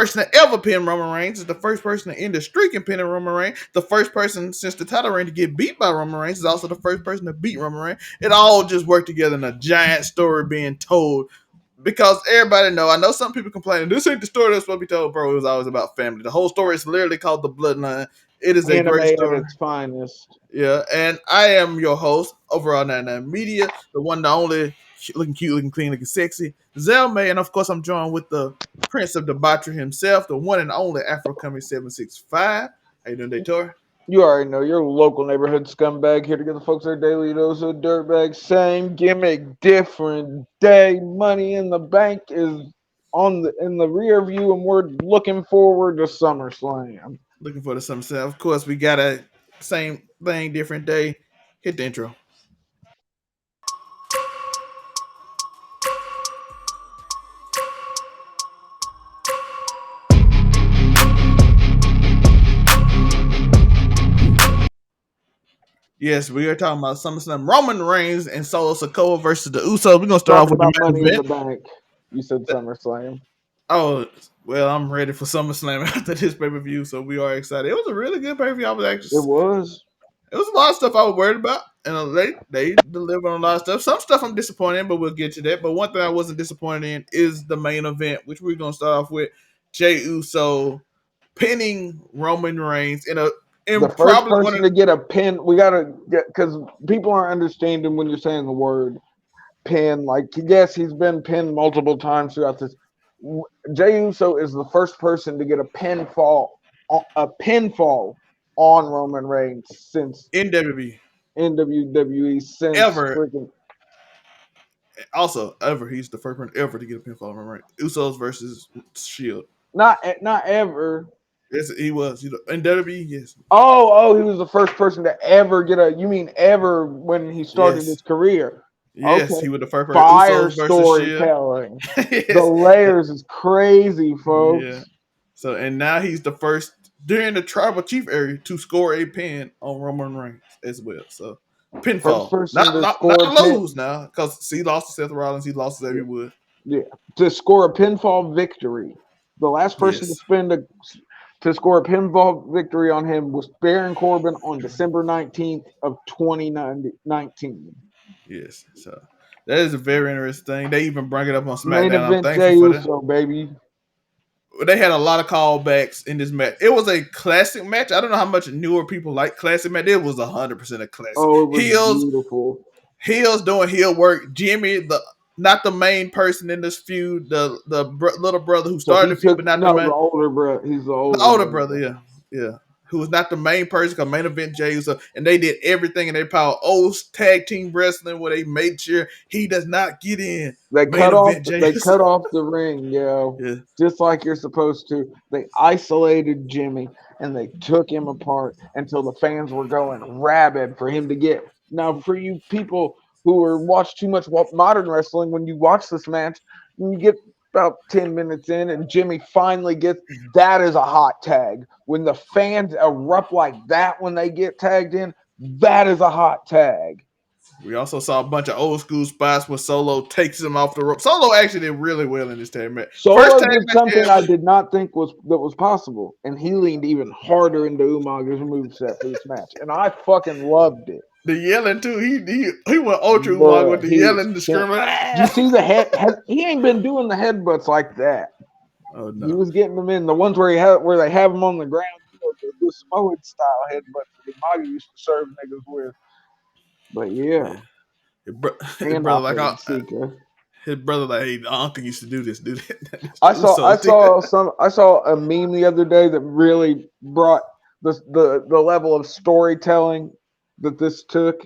person to ever pin Roman Reigns. Is the first person to end the streak in pinning Roman Reigns. The first person since the title reign to get beat by Roman Reigns is also the first person to beat Roman Reigns. It all just worked together in a giant story being told. Because everybody know, I know some people complaining, this ain't the story that's supposed to be told, bro. It was always about family. The whole story is literally called The Bloodline. It is a Anime great story. at its finest. Yeah, and I am your host, Overall 99 Media, the one, the only, looking cute, looking clean, looking sexy, Zelmay, and of course I'm joined with the Prince of Debauchery himself, the one and only Afro Coming 765. How you doing, Dator? You already know, your local neighborhood scumbag here to get the folks their daily dose of dirtbag. Same gimmick, different day. Money in the bank is in the rear view, and we're looking forward to SummerSlam. Looking for the summer. Of course, we got a same thing, different day. Hit the intro. Yes, we are talking about SummerSlam. Roman Reigns and Solo Sikoa versus the Usos. We're gonna start off with the main Money in event. the bank. You said SummerSlam. Oh, well, I'm ready for SummerSlam after this pay-per-view, so we are excited. It was a really good pay-per-view. I was actually it was a lot of stuff I was worried about, and they delivered on a lot of stuff. Some stuff I'm disappointed in, but we'll get to that. But one thing I wasn't disappointed in is the main event, which we're gonna start off with Jey Uso pinning Roman Reigns in the first person to get a pin. We gotta get, because people aren't understanding when you're saying the word pin. Like, yes, he's been pinned multiple times throughout this. Jey Uso is the first person to get a pinfall on Roman Reigns since in WWE since ever. Freaking, also, ever he's the first person ever to get a pinfall on Roman Reigns. Usos versus Shield. Not ever. Yes, he was. In WWE, yes. Oh, he was the first person to ever get a. You mean ever when he started his career? Yes, okay. He was the first person. Fire storytelling. Yes. The layers is crazy, folks. Yeah. So, and now he's the first during the Tribal Chief area to score a pin on Roman Reigns as well. So, pinfall. Not lose now, because he lost to Seth Rollins, he lost to Xavier Woods. Yeah, to score a pinfall victory. The last person to score a pinfall victory on him was Baron Corbin on December 19th of 2019. Yes, so that is a very interesting thing. They even bring it up on SmackDown. Main event Jey Uso, baby. They had a lot of callbacks in this match. It was a classic match. I don't know how much newer people like classic match. It was 100% a classic. Oh, it was beautiful. Heels doing heel work. Jimmy, not the main person in this feud, the little brother who started the feud, but not the older brother. He's the older brother. Yeah. Who was not the main person, because main event Jey Uso, and they did everything in their power. Tag team wrestling where they made sure he does not get in. They cut off the ring, yeah, just like you're supposed to. They isolated Jimmy and they took him apart until the fans were going rabid for him to get. Now, for you people who watch too much modern wrestling, when you watch this match, you get about 10 minutes in and Jimmy finally gets, that is a hot tag. When the fans erupt like that when they get tagged in, that is a hot tag. We also saw a bunch of old school spots where Solo takes him off the rope. Solo actually did really well in this tag match. Solo did something I did not think was possible, and he leaned even harder into Umaga's moveset for this match, and I fucking loved it. The yelling too. He went ultra Umaga with the yelling, the screaming. You see the head? He ain't been doing the headbutts like that. Oh no! He was getting them in the ones where they have them on the ground. The Samoan style headbutts that Umaga used to serve niggas with. But yeah. His brother like, hey, the uncle used to do this, dude. I saw a meme the other day that really brought the level of storytelling that this took,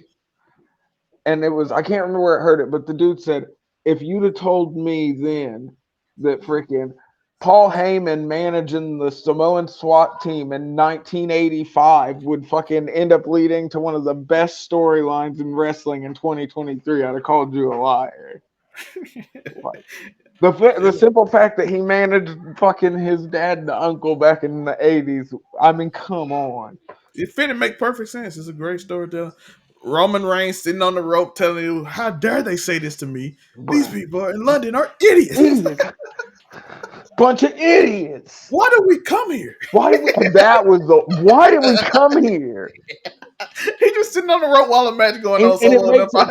and it was, I can't remember where I heard it, but the dude said, if you'd have told me then that freaking Paul Heyman managing the Samoan SWAT team in 1985 would fucking end up leading to one of the best storylines in wrestling in 2023, I'd have called you a liar. Like, the simple fact that he managed fucking his dad and the uncle back in the 80s, I mean, come on. It fit and make perfect sense. It's a great storyteller. Roman Reigns sitting on the rope telling you, how dare they say this to me? These people in London are idiots. bunch of idiots. Why did we come here? Why did we come here? He just sitting on the rope while the match going on. And it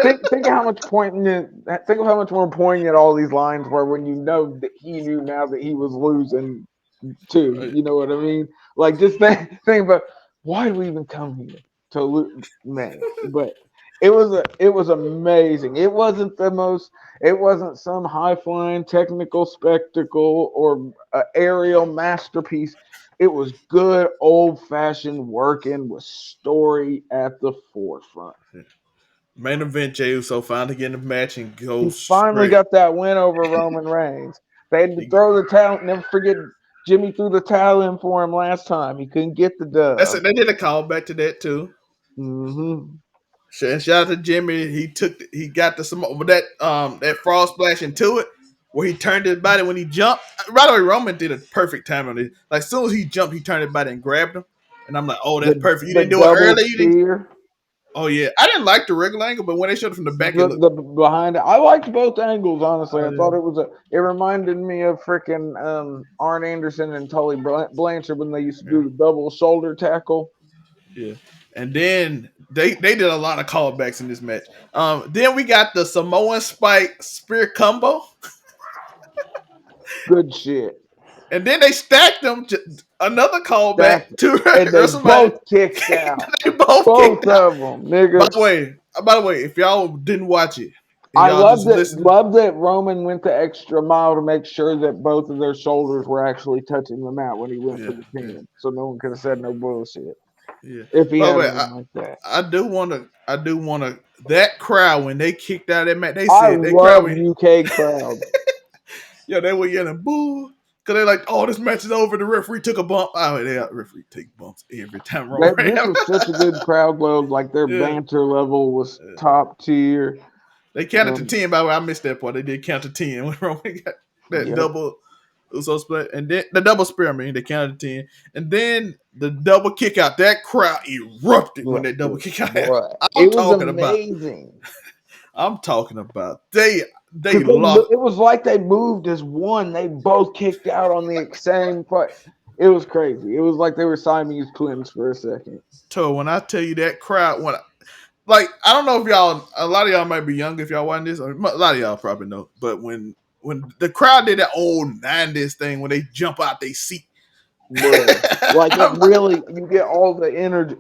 makes think of how much more poignant all these lines were when you know that he knew now that he was losing too. You know what I mean? Like just think about why did we even come here to lose, man? But it was amazing. It wasn't some high flying technical spectacle or aerial masterpiece. It was good old fashioned working with story at the forefront. Main event, Jey Uso finally getting the match and goes. He finally got that win over Roman Reigns. They had to throw the towel. Never forget, Jimmy threw the towel in for him last time. He couldn't get the dub. That's it. They did a callback to that too. Mm-hmm. Shout out to Jimmy. He got that frog splash into it where he turned his body when he jumped. By the way, Roman did a perfect time on it. Like as soon as he jumped, he turned his body and grabbed him. And I'm like, oh, that's perfect. You didn't do it early. Oh yeah, I didn't like the regular angle, but when they showed it from the back, the behind it, I liked both angles. Honestly, I thought it reminded me of freaking Arn Anderson and Tully Blanchard when they used to do the double shoulder tackle. Yeah, and then they did a lot of callbacks in this match. Then we got the Samoan Spike Spear combo. Good shit. And then they stacked them. Another callback to and they both kicked out. They both of them, niggas. By the way, if y'all didn't watch it, I loved that Roman went the extra mile to make sure that both of their shoulders were actually touching the mat when he went for the pin, so no one could have said no bullshit. Yeah, if he had like that, I do want to. That crowd when they kicked out that mat, they said I love UK crowd. Yeah, they were yelling boo. Cause they're like, oh, this match is over. The referee took a bump. Oh, the referee take bumps every time. This was such a good crowd load. Like their banter level was top tier. They counted to 10. By the way, I missed that part. They did count to 10 when Roman got that double Uso split, and then the double spear. I mean, they counted to 10, and then the double kick out. That crowd erupted when that double kick out. It was amazing. I'm talking about they lost. It was like they moved as one. They both kicked out on the same fight. It was crazy. It was like they were Siamese twins for a second. So when I tell you that crowd, I don't know if a lot of y'all might be young if y'all watching this, or a lot of y'all probably know. But when the crowd did that old 90s thing when they jump out they seat, like it really, you get all the energy.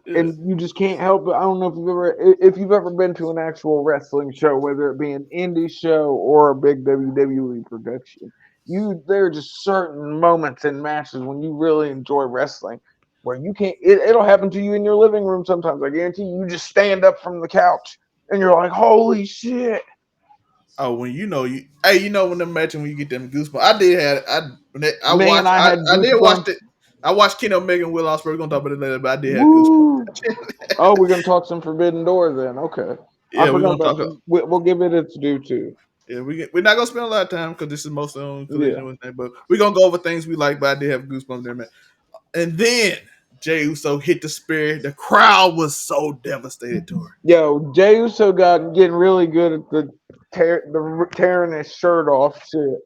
And you just can't help it. I don't know if you've ever been to an actual wrestling show, whether it be an indie show or a big WWE production. There are just certain moments in matches when you really enjoy wrestling where you can't. It'll happen to you in your living room sometimes. I guarantee you just stand up from the couch and you're like, "Holy shit!" Oh, when when the match and when you get them goosebumps. I did watch it. I watched Kenny Omega and Will Ospreay. We're gonna talk about it later, but I did have goosebumps. Oh, we're gonna talk some Forbidden Door then. Okay. Yeah, we'll give it its due too. Yeah, we're not gonna spend a lot of time because this is mostly on collision but we're gonna go over things we like. But I did have goosebumps there, man. And then Jey Uso hit the spear. The crowd was so devastated to her. Yo, Jey Uso getting really good at the tearing his shirt off shit.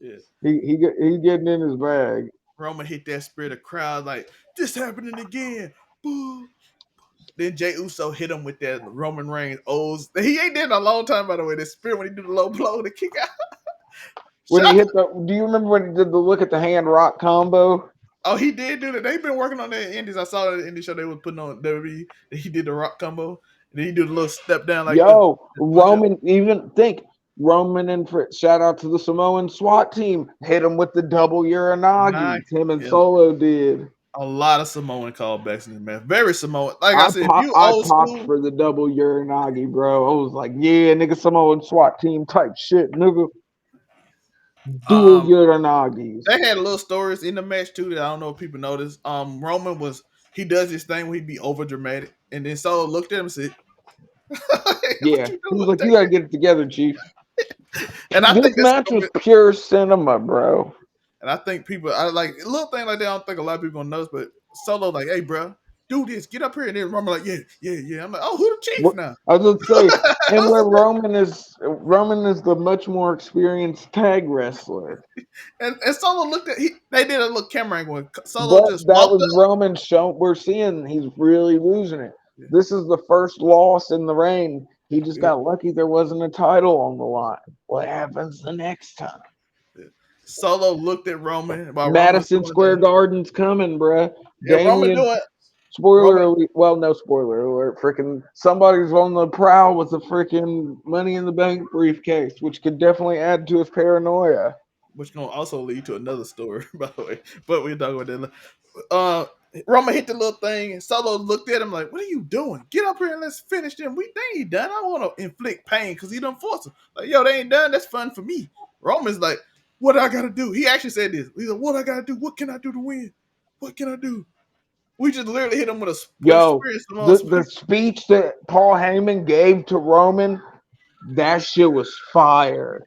Yeah, he getting in his bag. Roman hit that spear. The crowd like, this happening again. Boo. Then Jey Uso hit him with that Roman Reigns O's. He ain't did in a long time, by the way. The spear when he did the low blow, the kick out. Do you remember when he did the look at the hand rock combo? Oh, he did do that. They've been working on that in indies. I saw the indie show they was putting on WWE. He did the rock combo. And then he did a little step down like Roman, Roman and shout out to the Samoan SWAT team. Hit him with the double Uranagi. Him and Solo did. A lot of Samoan callbacks in this match. Very Samoan. Like I said, if you old school for the double Uranagi, bro. I was like, yeah, nigga, Samoan SWAT team type shit, nigga. Dual Uranagis. They had little stories in the match too that I don't know if people noticed. Roman he does this thing where he be over dramatic, and then Solo looked at him and said, "Yeah." He was like, "You gotta get it together, Chief." And I think this match was pure cinema, bro. And I think people, I like a little thing like that. I don't think a lot of people gonna notice, but Solo like, hey, bro, do this, get up here. And then Roman like, yeah. I'm like, oh, who the chief now? I was going to say, and where Roman is the much more experienced tag wrestler. And Solo looked at, they did a little camera angle when Solo just that walked was up. Roman's show. We're seeing he's really losing it. Yeah. This is the first loss in the reign. He just got lucky there wasn't a title on the line. What happens the next time? Solo looked at Roman. Madison Square Garden's coming, bruh. Yeah, Roman do it. Spoiler alert. Well, no spoiler alert. Freaking somebody's on the prowl with a freaking Money in the Bank briefcase, which could definitely add to his paranoia. Which gonna also lead to another story, by the way. But we'll talk about that. Roman hit the little thing, and Solo looked at him like, "What are you doing? Get up here and let's finish them. They ain't done. I want to inflict pain because he done forced him. Like, yo, they ain't done. That's fun for me." Roman's like, "What I gotta do?" He actually said this. He's like, "What I gotta do? What can I do to win? What can I do?" We just literally hit him with a the speech that Paul Heyman gave to Roman. That shit was fire.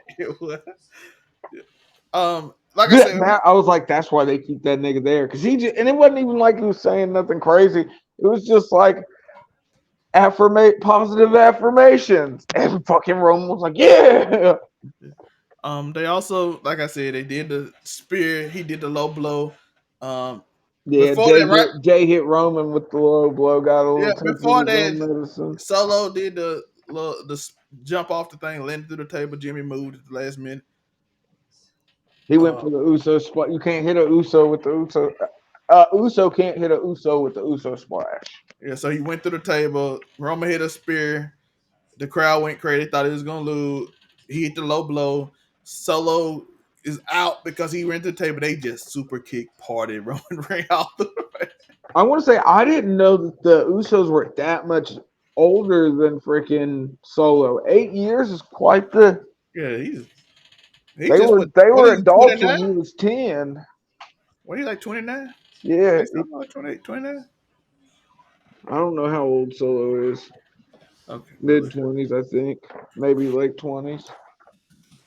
Like I said, I was like, that's why they keep that nigga there, because and it wasn't even like he was saying nothing crazy. It was just like positive affirmations, and fucking Roman was like, yeah. They also, like I said, they did the spear. He did the low blow. Jey hit Roman with the low blow. Got a little before that, Solo did the jump off the thing, landed through the table. Jimmy moved at the last minute. He went for the Uso spot. You can't hit a Uso with the Uso. Uso can't hit a Uso with the Uso splash. Yeah, so he went through the table. Roman hit a spear. The crowd went crazy. Thought he was gonna lose. He hit the low blow. Solo is out because he went to the table. They just super kick party. Roman ran out the way. I want to say I didn't know that the Usos were that much older than freaking Solo. 8 years is quite the. Yeah, they were adults 29? When he was 10. What, he like 29? Yeah. Like 28, 29? I don't know how old Solo is. Okay. Mid-20s, I think. Maybe late 20s.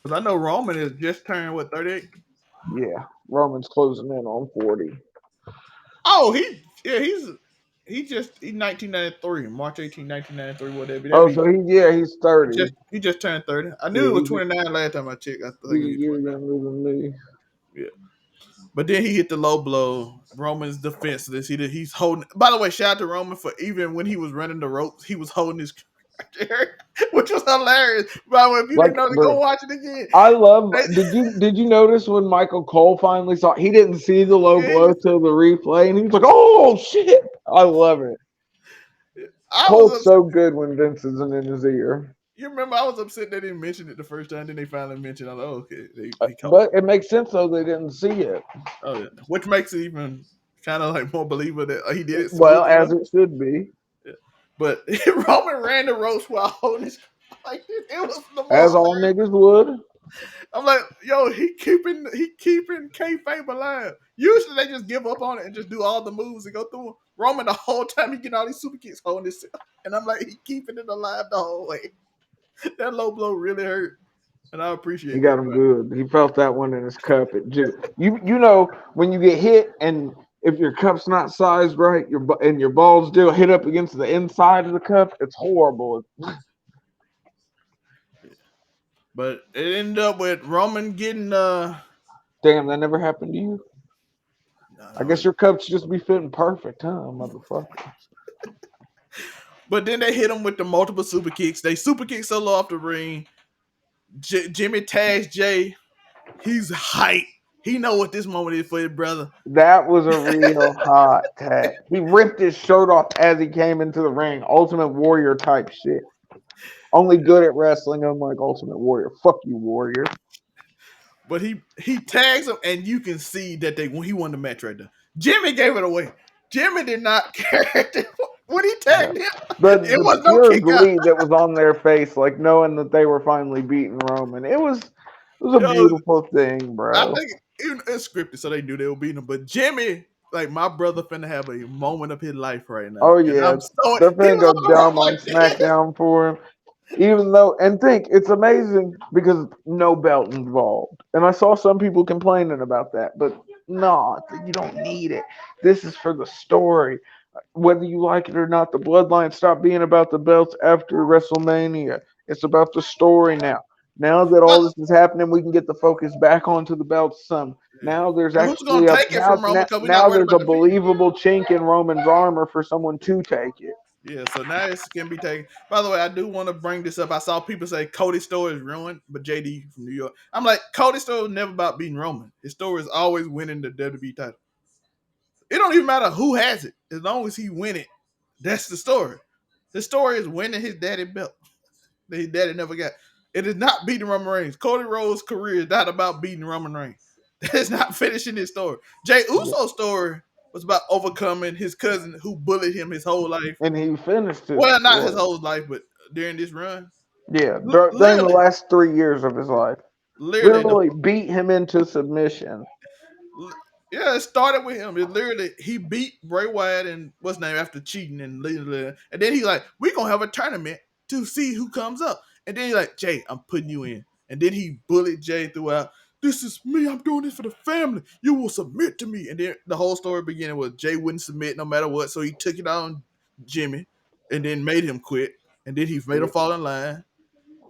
Because I know Roman has just turned, 38? Yeah. Roman's closing in on 40. Oh, he's 1993, March 18, 1993, whatever. He's 30. He just turned 30. I knew he was 29 last time I checked. I think he's a year younger than me. Yeah. But then he hit the low blow. Roman's defenseless. He's holding. By the way, shout out to Roman for even when he was running the ropes, he was holding his which was hilarious. By the way, if you didn't know, go watch it again. I love. Did you notice when Michael Cole finally saw? He didn't see the low blow till the replay, and he was like, "Oh shit!" I love it. Cole's so good when Vince isn't in his ear. You remember I was upset they didn't mention it the first time, then they finally mentioned it. I was like, oh, okay. But it makes sense though, they didn't see it. Oh, yeah. Which makes it even kind of like more believable that he did it. Well, as it should be. Yeah. But Roman ran the ropes while holding his like this. It was the most as all niggas would. I'm like, yo, he keeping kayfabe alive. Usually they just give up on it and just do all the moves and go through them. Roman the whole time he getting all these super kicks holding his, and I'm like, he keeping it alive the whole way. That low blow really hurt, and I appreciate it. He got him good. He felt that one in his cup. You know when you get hit and if your cup's not sized right, your balls still hit up against the inside of the cup, it's horrible. But it ended up with Roman getting Damn, that never happened to you? No, I guess your cups just be fitting perfect, huh, motherfucker? But then they hit him with the multiple super kicks. They super kick Solo off the ring. Jimmy tags Jey. He's hype. He know what this moment is for his brother. That was a real hot tag. He ripped his shirt off as he came into the ring. Ultimate Warrior type shit. Only good at wrestling, unlike Ultimate Warrior. Fuck you, Warrior. But he tags him, and you can see that when he won the match right there. Jimmy gave it away. Jimmy did not care when he tagged him. But it was no kick glee that was on their face, like knowing that they were finally beating Roman. It was a beautiful thing, bro. I think it's scripted, so they knew they were beating him. But Jimmy, like my brother, finna have a moment of his life right now. Oh yeah, they're finna go dumb on Smackdown for him. Even though, and think it's amazing because no belt involved. And I saw some people complaining about that, but no, you don't need it. This is for the story. whether you like it or not, the bloodline stopped being about the belts after WrestleMania. It's about the story now. Now that all this is happening, we can get the focus back onto the belts some. Now there's And who's gonna actually take it from Roman? Because we're not now worried there's about a the people. believable chink in Roman's armor for someone to take it. Yeah, so now it can be taken. By the way, I do want to bring this up. I saw people say Cody's story is ruined, but JD from New York. I'm like, Cody's story was never about beating Roman. His story is always winning the WWE title. It don't even matter who has it, as long as he win it. That's the story. The story is winning his daddy belt that his daddy never got. It is not beating Roman Reigns. Cody Rhodes' career is not about beating Roman Reigns. That's not finishing his story. Jey Uso's story was about overcoming his cousin who bullied him his whole life. And he finished it. Well, not his whole life, but during this run. Yeah, during the last 3 years of his life. Literally beat him into submission. Yeah, it started with him. It literally he beat Bray Wyatt and what's name after cheating and then he's like, we're gonna have a tournament to see who comes up. And then he's like, Jey, I'm putting you in. And then he bullied Jey throughout. This is me. I'm doing this for the family. You will submit to me. And then the whole story beginning was Jey wouldn't submit no matter what. So he took it on Jimmy and then made him quit. And then he made him fall in line.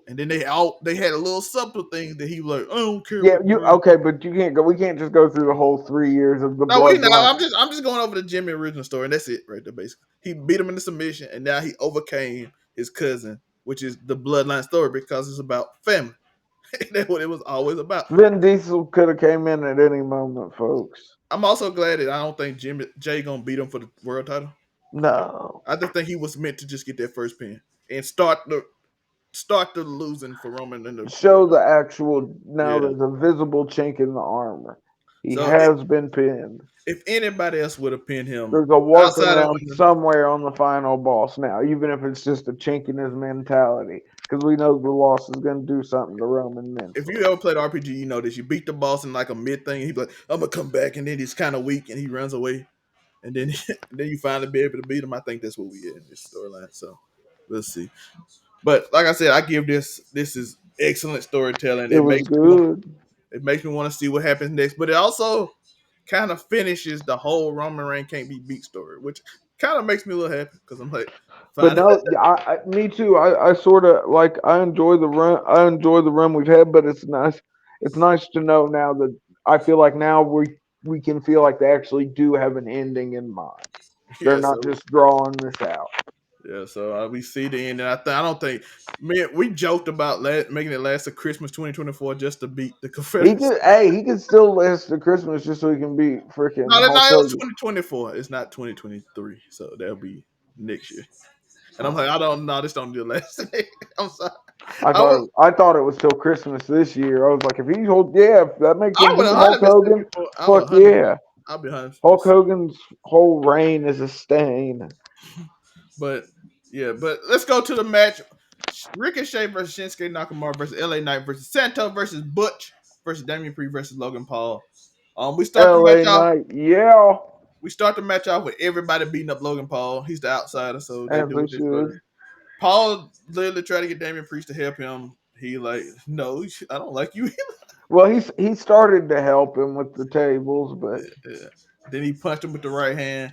And then they had a little subtle thing that he was like, I don't care. Yeah, okay, but you can't go. We can't just go through the whole 3 years of the. No, we know. I'm just going over the Jimmy original story, and that's it right there. Basically, he beat him in the submission, and now he overcame his cousin, which is the bloodline story because it's about family. That's what it was always about. Vin Diesel could have came in at any moment, folks. I'm also glad that I don't think Jey gonna beat him for the world title. No, I just think he was meant to just get that first pin and start the losing for Roman and show the actual. Now there's a visible chink in the armor. He has been pinned. If anybody else would have pinned him, there's a workaround somewhere on the final boss now, even if it's just a chink in his mentality, because we know the loss is going to do something to Roman mentally. If you ever played RPG, you know this. You beat the boss in like a mid thing, he'd be like, I'm going to come back, and then he's kind of weak, and he runs away. And then you finally be able to beat him. I think that's what we get in this storyline. So, we'll see. But like I said, I give this is excellent storytelling. It was good. It makes me want to see what happens next. But it also kind of finishes the whole Roman Reigns can't be beat story, which kind of makes me a little happy because I'm like, but no, me too. I sort of like I enjoy the run. I enjoy the run we've had, but it's nice. It's nice to know now that I feel like now we can feel like they actually do have an ending in mind. They're not just drawing this out. Yeah, so we see the end, and I don't think we joked about making it last to Christmas 2024 just to beat the Confederacy. He could still last to Christmas just so he can beat freaking. No, it was 2024. It's not 2023, so that'll be next year. And I'm like, I don't know, this don't do last. I'm sorry. I thought it was till Christmas this year. I was like, if he if that makes him beat Hulk Hogan, fuck yeah. I'll be 100%. Hulk Hogan's whole reign is a stain. But let's go to the match. Ricochet versus Shinsuke Nakamura versus LA Knight versus Santos versus Butch versus Damian Priest versus Logan Paul. We start the match off. We start the match off with everybody beating up Logan Paul. He's the outsider, so they do this. Paul literally tried to get Damian Priest to help him. He like, no, I don't like you. Well, he started to help him with the tables, but then he punched him with the right hand.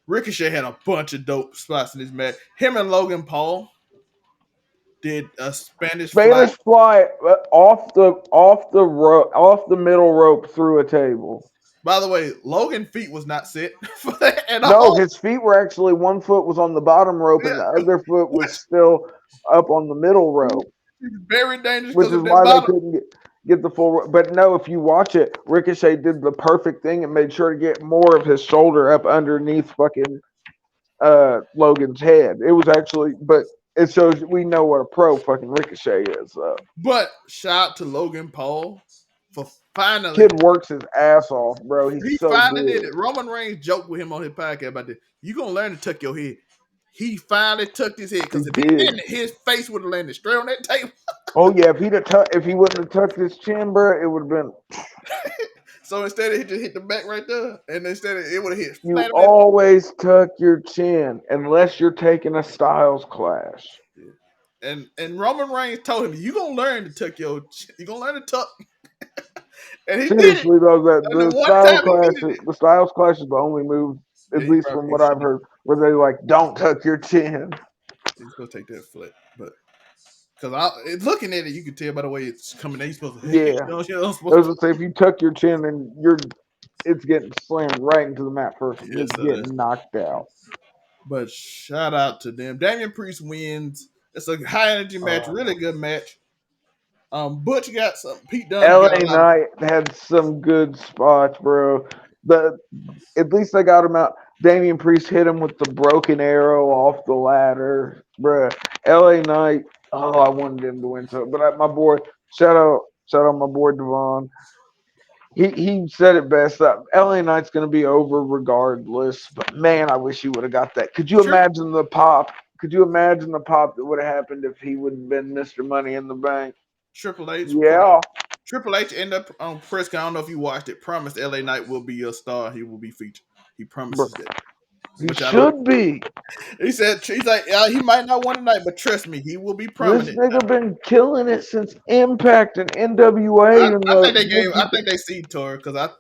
Ricochet had a bunch of dope spots in this match. Him and Logan Paul did a Spanish fly off the middle rope through a table. By the way, Logan's feet was not set for that at all. No, his feet were actually, one foot was on the bottom rope and the other foot was still up on the middle rope. It's very dangerous, which is why they couldn't get the full. But no, if you watch it, Ricochet did the perfect thing and made sure to get more of his shoulder up underneath fucking Logan's head. It was actually, but it shows we know what a pro fucking Ricochet is. But shout out to Logan Paul for finally. Kid works his ass off, bro. He so finally did it. Roman Reigns joked with him on his podcast about this. You gonna learn to tuck your head. He finally tucked his head because if he didn't, his face would have landed straight on that table. Oh yeah, if he wouldn't have tucked his chin, bro, it would have been. So instead of just hit the back right there, and instead of it would have hit. You always tuck your chin unless you're taking a Styles clash. Yeah. And Roman Reigns told him, "You gonna learn to tuck your. You gonna learn to tuck." And he seriously though, the Styles clash is the only move At least from what I've heard, where they like, don't tuck your chin. He's supposed to take that flat, but because looking at it, you can tell by the way it's coming. He's supposed to. Yeah. I was gonna say if you tuck your chin, and it's getting slammed right into the mat first. It's getting knocked out. But shout out to them. Damian Priest wins. It's a high energy match, really good match. Butch got some. Pete Dunne. LA Knight had some good spots, bro. At least they got him out. Damian Priest hit him with the broken arrow off the ladder, bro. LA Knight. Oh, I wanted him to win. So, but my boy, shout out my boy Devon. He said it best. LA Knight's gonna be over regardless. But man, I wish he would have got that. Could you imagine the pop? Could you imagine the pop that would have happened if he would have been Mr. Money in the Bank? Triple H. Yeah. Triple H ended up on press. I don't know if you watched it. Promised LA Knight will be a star. He will be featured. He promises that. He should be. He said he's like he might not win tonight, but trust me, he will be prominent. This nigga been killing it since Impact and NWA. I think they see Tor because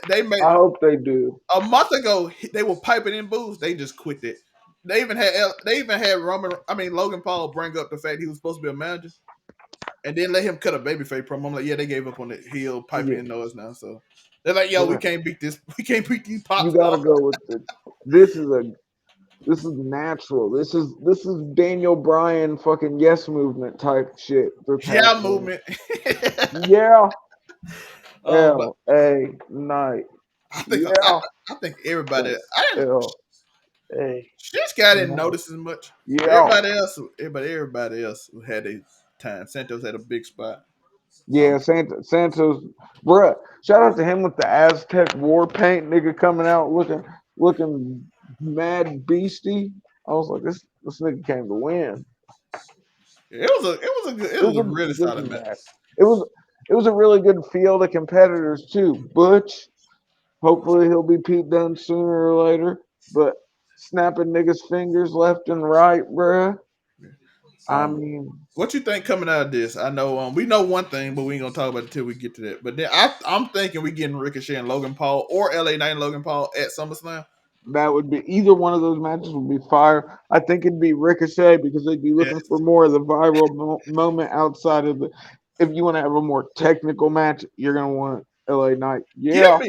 they made. I hope they do. A month ago, they were piping in booze. They just quit it. They even had Logan Paul bring up the fact he was supposed to be a manager, and then let him cut a babyface promo. I'm like, yeah, they gave up on it. He'll pipe in noise now. So they're like, yo, we can't beat this. We can't beat these pops. You gotta go with it. This is natural. This is Daniel Bryan fucking yes movement type shit. Yeah, movement. Yeah. LA Knight. I think everybody. This guy didn't notice as much. Yeah. Everybody else had a time. Santos had a big spot. Yeah, Santos, bruh. Shout out to him with the Aztec war paint, nigga, coming out looking mad beastie. I was like, this nigga came to win. It was a really solid match. It was a really good field of competitors too. Butch, hopefully he'll be Pete Dunne sooner or later, but snapping niggas' fingers left and right, bruh. I mean, what you think coming out of this? I know we know one thing, but we ain't gonna talk about it until we get to that. But then I'm thinking we getting Ricochet and Logan Paul or LA Knight and Logan Paul at SummerSlam. That would be either one of those matches would be fire. I think it'd be Ricochet because they'd be looking for more of the viral moment outside of the. If you want to have a more technical match, you're gonna want LA Knight. Yeah,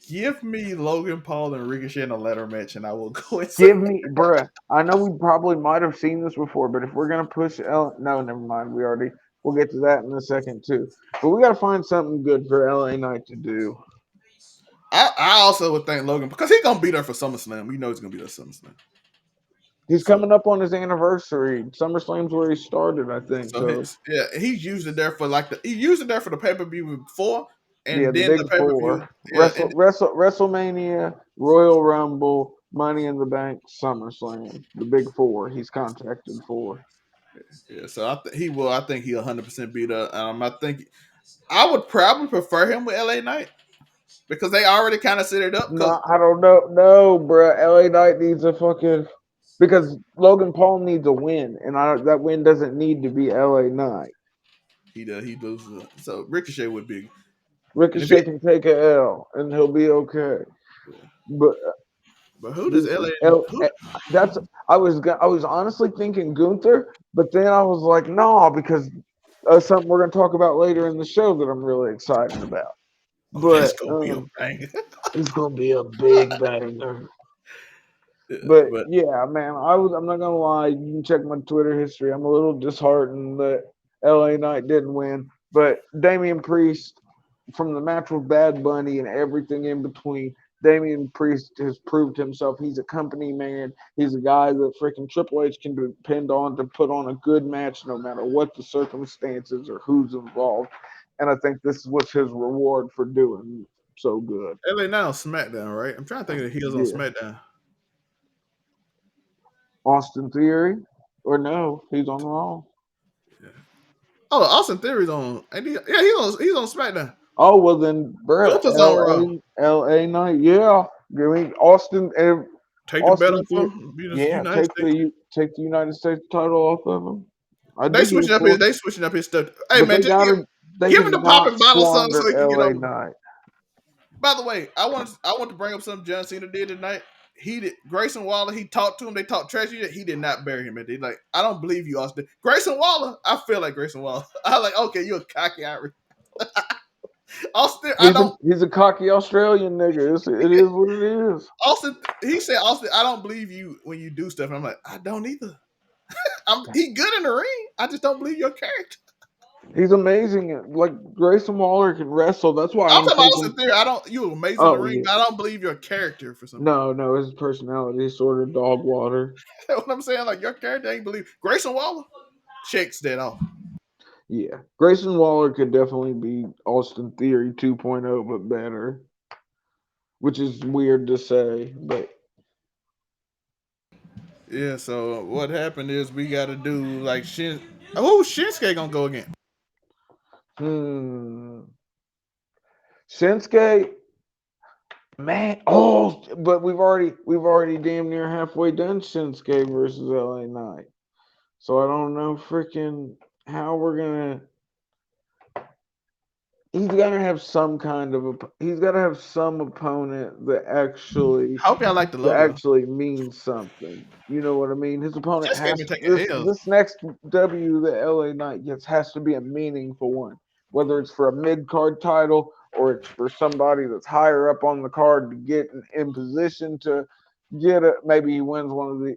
give me Logan Paul and Ricochet in a ladder match, and I will go. Give me, bruh. I know we probably might have seen this before, but if we're gonna push no, never mind. We'll get to that in a second too. But we gotta find something good for LA Knight to do. I also would think Logan because he's gonna be there for SummerSlam. We know he's gonna be there for SummerSlam. He's coming up on his anniversary. SummerSlam's where he started, I think. So he's usually there for the pay-per-view before, and then the big pay-per-view. WrestleMania, Royal Rumble, Money in the Bank, SummerSlam. The big four he's contracted for. Yeah, so I think he'll 100% be there. I think I would probably prefer him with LA Knight. Because they already kind of set it up. No, I don't know. No, bro. LA Knight needs a fucking... Because Logan Paul needs a win. And that win doesn't need to be LA Knight. He does. So Ricochet would be... Ricochet can take an L. And he'll be okay. But who does LA... I was honestly thinking Gunther. But then I was like, no. Because something we're going to talk about later in the show that I'm really excited about. But it's gonna be a banger. It's gonna be a big banger. But yeah, man, I'm not gonna lie. You can check my Twitter history. I'm a little disheartened that LA Knight didn't win. But Damian Priest, from the match with Bad Bunny and everything in between, Damian Priest has proved himself. He's a company man. He's a guy that freaking Triple H can depend on to put on a good match no matter what the circumstances or who's involved. And I think this was his reward for doing so good. LA Knight on SmackDown, right? I'm trying to think of the heels on SmackDown. Austin Theory? Or no, he's on Raw. Yeah. Oh, Austin Theory's on. He's on SmackDown. Oh, well then, bro. LA Knight, yeah. Give me Austin. Take the belt off him. Take the United States title off of him. They switching up his stuff. Hey, man, give him the popping bottle son so he can get over. Night. By the way, I want to bring up something John Cena did tonight. Grayson Waller, he talked to him. They talked trash. He did not bury him. They like, I don't believe you, Austin. Grayson Waller, I feel like Grayson Waller. I like, okay, you're a cocky Irish. Austin, he's a cocky Australian nigga. It is what it is. Austin, he said, Austin, I don't believe you when you do stuff. And I'm like, I don't either. He good in the ring. I just don't believe your character. He's amazing. Like Grayson Waller can wrestle. That's why I'm talking about Austin Theory. You're amazing in the ring. Yeah. I don't believe your character for something. No, his personality is sort of dog water. That's what I'm saying. Like your character ain't believe. Grayson Waller checks that off. Yeah, Grayson Waller could definitely be Austin Theory 2.0, but better. Which is weird to say, but yeah. So what happened is we got to do like who's Shinsuke gonna go again? Shinsuke, man. Oh, but we've already damn near halfway done Shinsuke versus LA Knight. So I don't know freaking how we're gonna. He's gotta have some kind of he's gotta have some opponent that actually. I hope y'all like the logo. That actually means something. You know what I mean? His opponent has this next W that LA Knight gets has to be a meaningful one. Whether it's for a mid-card title or it's for somebody that's higher up on the card to get in position to get it. Maybe he wins one of the.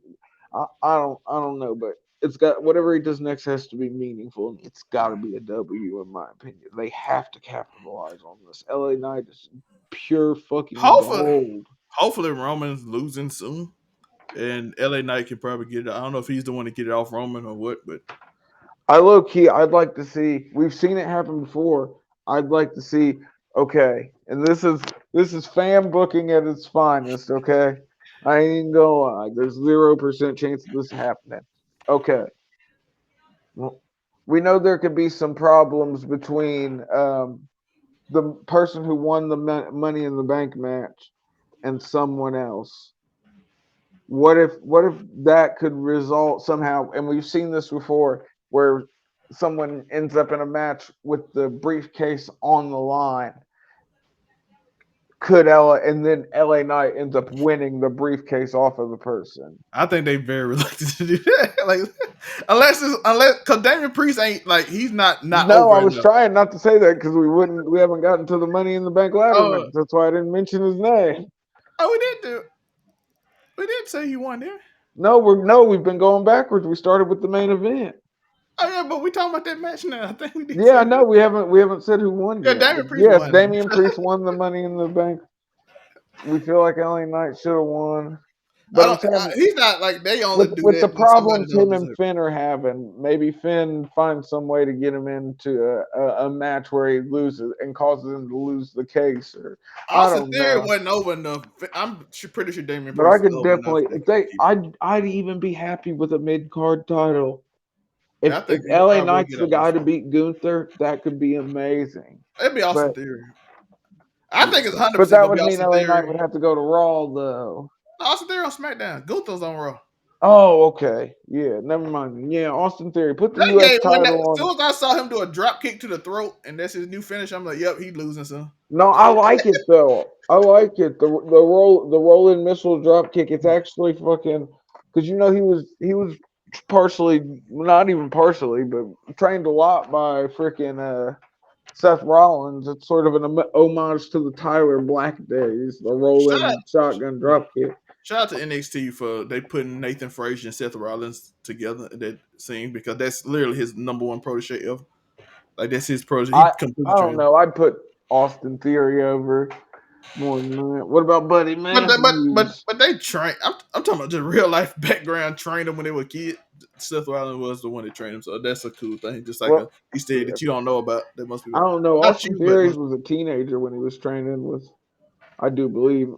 I don't know, but it's got whatever he does next has to be meaningful, and it's got to be a W in my opinion. They have to capitalize on this. LA Knight is pure fucking gold. Hopefully Roman's losing soon, and LA Knight can probably get it. I don't know if he's the one to get it off Roman or what, but I'd like to see. We've seen it happen before. I'd like to see. Okay, and this is fan booking at its finest. Okay, I ain't gonna lie. There's 0% chance of this happening. Okay, well, we know there could be some problems between the person who won the Money in the Bank match and someone else. What if that could result somehow? And we've seen this before, where someone ends up in a match with the briefcase on the line. And then LA Knight ends up winning the briefcase off of the person. I think they very reluctant to do that. Like, unless because Damian Priest ain't like he's not. No, I was trying not to say that because we haven't gotten to the Money in the Bank ladder match. That's why I didn't mention his name. Oh, we did say he won there. No, we've been going backwards. We started with the main event. Oh yeah, but we talking about that match now. I think we did. Yeah, no, we haven't said who won yet. Damian Priest won. Damian Priest won the Money in the Bank. We feel like LA Knight should have won. But he's not like they only do with that the problems him and Finn are having. Maybe Finn finds some way to get him into a match where he loses and causes him to lose the case. Or Austin Theory wasn't over enough. I'm pretty sure Damian Priest. But I could definitely. I'd even be happy with a mid-card title. If LA Knight's the guy to beat Gunther, that could be amazing. It'd be Austin Theory. I think it's 100%. But that would mean LA Knight would have to go to Raw, though. No, Austin Theory on SmackDown. Gunther's on Raw. Oh, okay. Yeah, never mind. Yeah, Austin Theory. Put the U.S. title on. As soon as I saw him do a drop kick to the throat, and that's his new finish, I'm like, yep, he's losing some. No, I like it though. I like it. The rolling missile drop kick. It's actually fucking because he was partially, not even partially, but trained a lot by freaking Seth Rollins. It's sort of an homage to the Tyler Black days, the rolling shotgun drop kick. Shout out to NXT for they putting Nathan Frazier and Seth Rollins together in that scene because that's literally his number one protege ever. Like that's his protege. I don't know. I'd put Austin Theory over more than that. What about Buddy Matthews? But they train. I'm talking about just real life background training when they were kids. Seth Rollins was the one that trained him, so that's a cool thing. Just like he said that you don't know about. That must be. I don't know. Austin Theory was a teenager when he was training with. I do believe.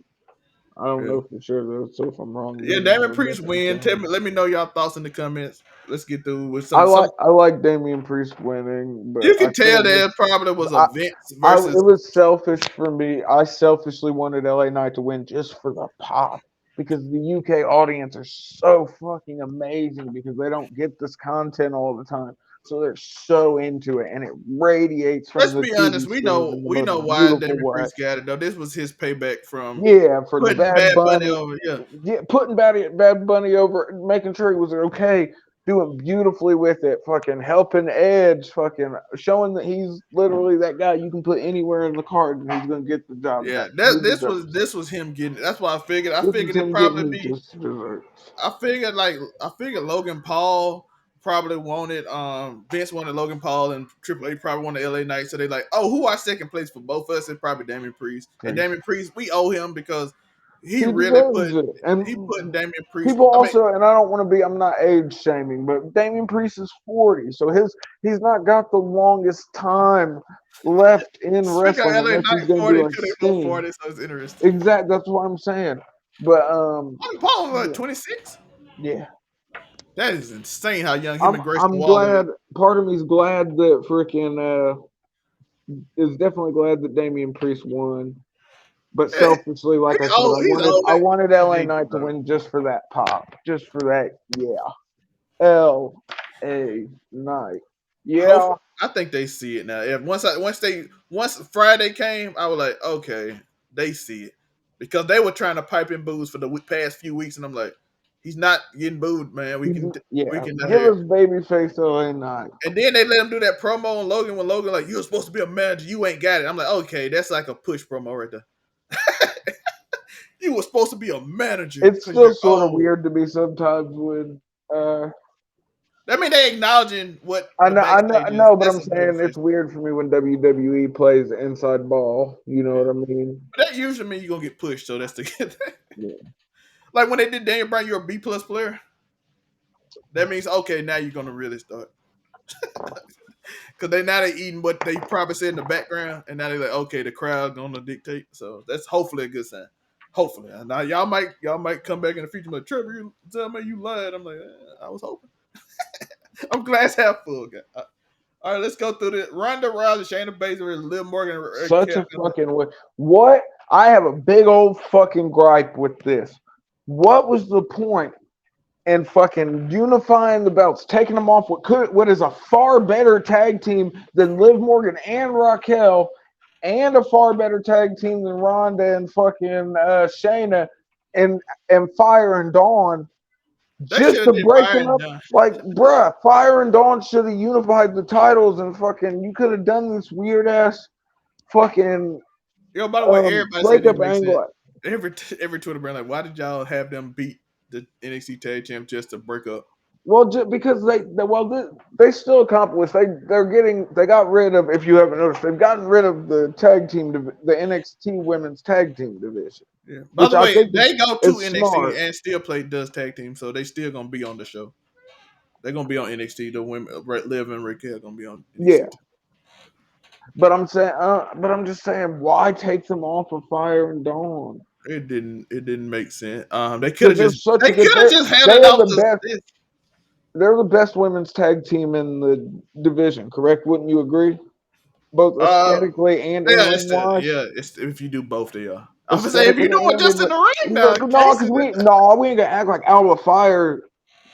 I don't know for sure though. So if I'm wrong, Damian Priest win. Let me know y'all thoughts in the comments. Let's get through with some. I like Damian Priest winning, but you can tell there probably was a Vince versus. It was selfish for me. I selfishly wanted LA Knight to win just for the pop because the UK audience are so fucking amazing because they don't get this content all the time. So they're so into it, and it radiates from Let's the be TV honest. We screens know in the we most know why beautiful Damien way. Priest got it though. This was his payback from For the putting Bad Bunny over. Yeah, putting Bad Bunny over, making sure he was okay, doing beautifully with it, fucking helping Edge, fucking showing that he's literally that guy you can put anywhere in the card and he's gonna get the job yeah. done. He This was him getting it. That's why I figured. This is It him probably getting be. his just desserts. I figured Logan Paul probably wanted Vince wanted Logan Paul and Triple H probably wanted LA Knight. So they like, oh, who are second place for both of us? It's probably Damien Priest. And Damien Priest, we owe him because he really deserves it. And he put Damien Priest. people also, and I don't want to be, I'm not age shaming, but Damien Priest is 40, so he's not got the longest time left in Speaking of wrestling LA unless he's Knight, going to be 40 like to they both Sting. 40, so it's interesting. Exactly, that's what I'm saying. But Logan Paul was 26. Yeah, that is insane how young him and Grayson I'm Waller glad. Part of me's glad that freaking is definitely glad that Damien Priest won. But selfishly, like I said, I wanted LA Knight to win just for that pop, just for that. Yeah, LA Knight. Yeah, I think they see it now. If once Friday came, I was like, okay, they see it because they were trying to pipe in booze for the past few weeks, and I'm like, he's not getting booed, man. We can give us babyface LA Knight. And then they let him do that promo on Logan when Logan like, you're supposed to be a manager, you ain't got it. I'm like, okay, that's like a push promo right there. You were supposed to be a manager. It's still sort of weird to me sometimes when I mean, they acknowledging what I know, but I'm saying it's weird for me when WWE plays inside ball. You know what I mean? But that usually means you're gonna get pushed, so that's the good thing. Yeah. Like when they did Daniel Bryan, you're a B+ player. That means okay, now you're gonna really start. Because they eating what they probably said in the background, and now they're like, okay, the crowd gonna dictate. So that's hopefully a good sign. Hopefully, now y'all might come back in the future like, Trevor, you tell me you lied. I'm like, I was hoping. I'm glass half full. Okay. All right, let's go through this. Ronda Rousey, Shayna Baszler, Liv Morgan. Such a fucking way. What? I have a big old fucking gripe with this. What was the point in fucking unifying the belts, taking them off what is a far better tag team than Liv Morgan and Raquel, and a far better tag team than Ronda and fucking Shayna and Fire and Dawn? Just to break them up, like, bruh, Fire and Dawn should have unified the titles and fucking, you could have done this weird ass fucking by the way, everybody breakup angle. Every Twitter brand like, why did y'all have them beat the NXT Tag Champ just to break up? Well, just because they still accomplished. They got rid of, if you haven't noticed, they've gotten rid of the tag team, the NXT Women's Tag Team division. Yeah. By the way, they go to NXT smart. And still play tag team, so they still gonna be on the show. They're gonna be on NXT. The women, Liv and Raquel, gonna be on NXT. Yeah. But I'm just saying, why take them off of Fire and Dawn? It didn't make sense. They could have just had it out. They're the best women's tag team in the division, correct? Wouldn't you agree? Both aesthetically and ring-wise? If you do both, they are. I'm gonna say if you do it just in the ring, now. No, we ain't gonna act like Alba Fire.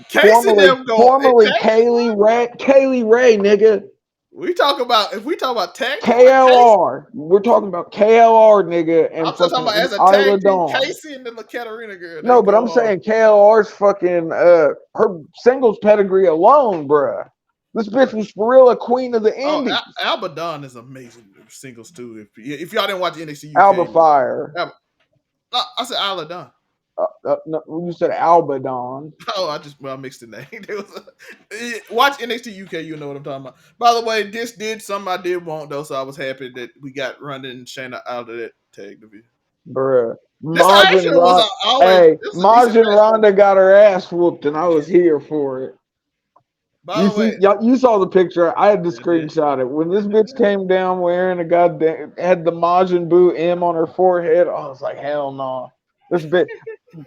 Formerly Kaylee Ray, nigga. If we talk about tag KLR. We're talking about KLR, nigga, and I'm talking about as a tag team, Casey and the Katarina girl. No, but I'm saying KLR's fucking her singles pedigree alone, bruh. This bitch was for real a queen of the indies. Alba Dawn is amazing singles too. If y'all didn't watch NXT UK, Alba Fire. I said Alba Dawn. No, you said Alba Dawn. Oh, I mixed the name. Watch NXT UK, you know what I'm talking about. By the way, this did something I did want though, so I was happy that we got Ronda and Shayna out of that tag division. Bruh. Maj and Ronda got her ass whooped, and I was here for it. You saw the picture. I had to screenshot it. When this bitch came down wearing a goddamn, had the Majin Buu M on her forehead, I was like, hell no. This bitch.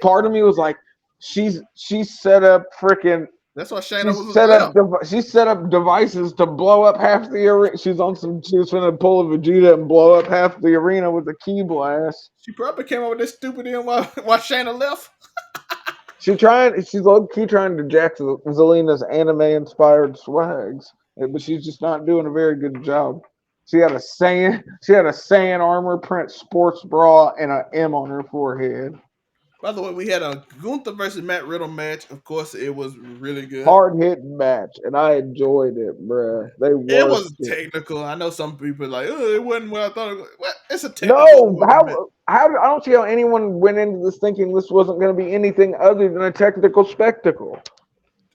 Part of me was like, she's set up freaking. That's why Shayna she set up devices to blow up half the arena. She was going to pull a Vegeta and blow up half the arena with a key blast. She probably came up with this stupid end while Shayna left. She's low-key trying to jack Zelina's anime-inspired swags. but she's just not doing a very good job. She had a Saiyan armor print sports bra and an M on her forehead. By the way, we had a Gunther versus Matt Riddle match. Of course, it was really good. Hard hitting match, and I enjoyed it, bruh. They It worked was technical. I know some people are like, oh, it wasn't what I thought it was. Well, it's a technical No, match. how I don't see how anyone went into this thinking this wasn't going to be anything other than a technical spectacle.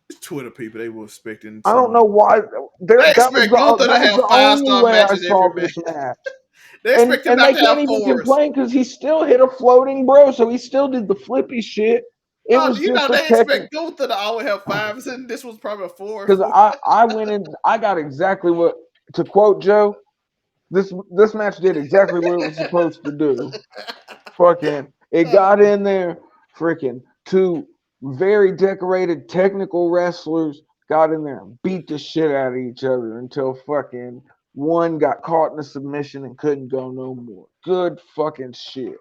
It's Twitter people. They were expecting. I don't know why. They expect Gunther to have 5-star way I matches saw every this match. match. They expect him And not they to can't have even 4s. complain because he still hit a floating bro, so he still did the flippy shit. It was You just know, a they expect Gunther to always have 5s, and this was probably a 4. Because I went in, I got exactly what, to quote Joe, this match did exactly what it was supposed to do. Fucking, it got in there. Freaking, two very decorated technical wrestlers got in there and beat the shit out of each other until fucking one got caught in a submission and couldn't go no more. Good fucking shit.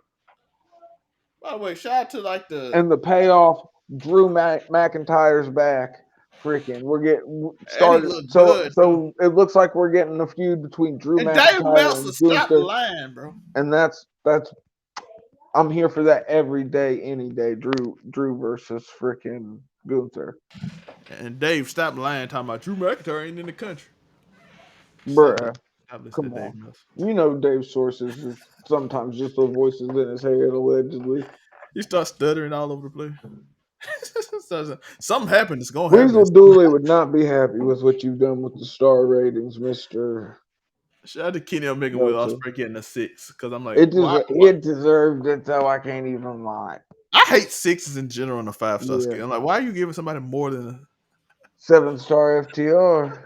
By the way, shout out to like the And the payoff, Drew McIntyre's back. Freaking, we're getting started. So it looks like we're getting a feud between Drew and McIntyre Dave Meltzer. and Stop Gunther. lying, bro. And that's I'm here for that every day, any day. Drew versus freaking Gunther. And Dave, stop lying, talking about Drew McIntyre ain't in the country. Bruh, come on. You know Dave's sources is sometimes just the voices in his head, allegedly. He starts stuttering all over the place. Something happened. It's going to happen. Weasel Dooley would not be happy with what you've done with the star ratings, Mr. Shout out to Kenny Omega Will Ospreay getting a 6 because I'm like, it deserved it though. I can't even lie. I hate 6s in general on a 5-star scale. I'm like, why are you giving somebody more than a 7-star FTR?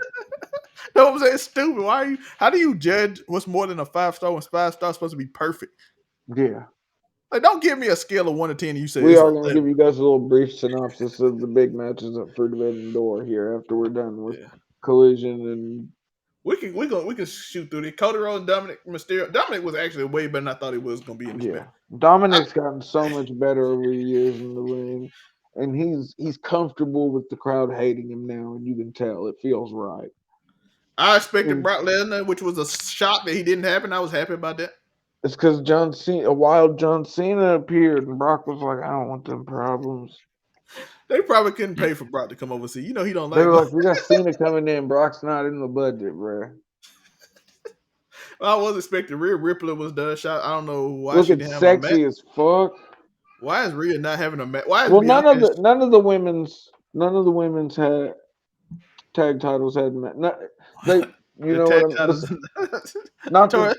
No, I'm saying it's stupid. Why are you? How do you judge what's more than a 5-star when 5-star is supposed to be perfect? Yeah. Like, don't give me a scale of 1 to 10. And you say we are going to give you guys a little brief synopsis of the big matches up for Forbidden Door here after we're done with Collision and. We can shoot through it. Cody Rhodes and Dominic Mysterio. Dominic was actually way better than I thought he was going to be in this match. Dominic's gotten so much better over the years in the ring, and he's comfortable with the crowd hating him now, and you can tell it feels right. I expected Brock Lesnar, which was a shock that he didn't happen. I was happy about that. It's because a wild John Cena appeared, and Brock was like, "I don't want them problems." They probably couldn't pay for Brock to come over. See, he don't like. They were like, "We got Cena coming in. Brock's not in the budget, bro." I was expecting Rhea Ripley was done shot. I don't know why she didn't have sexy as fuck. Why is Rhea not having a match? Why is none of the women's had tag titles had they. You know what not none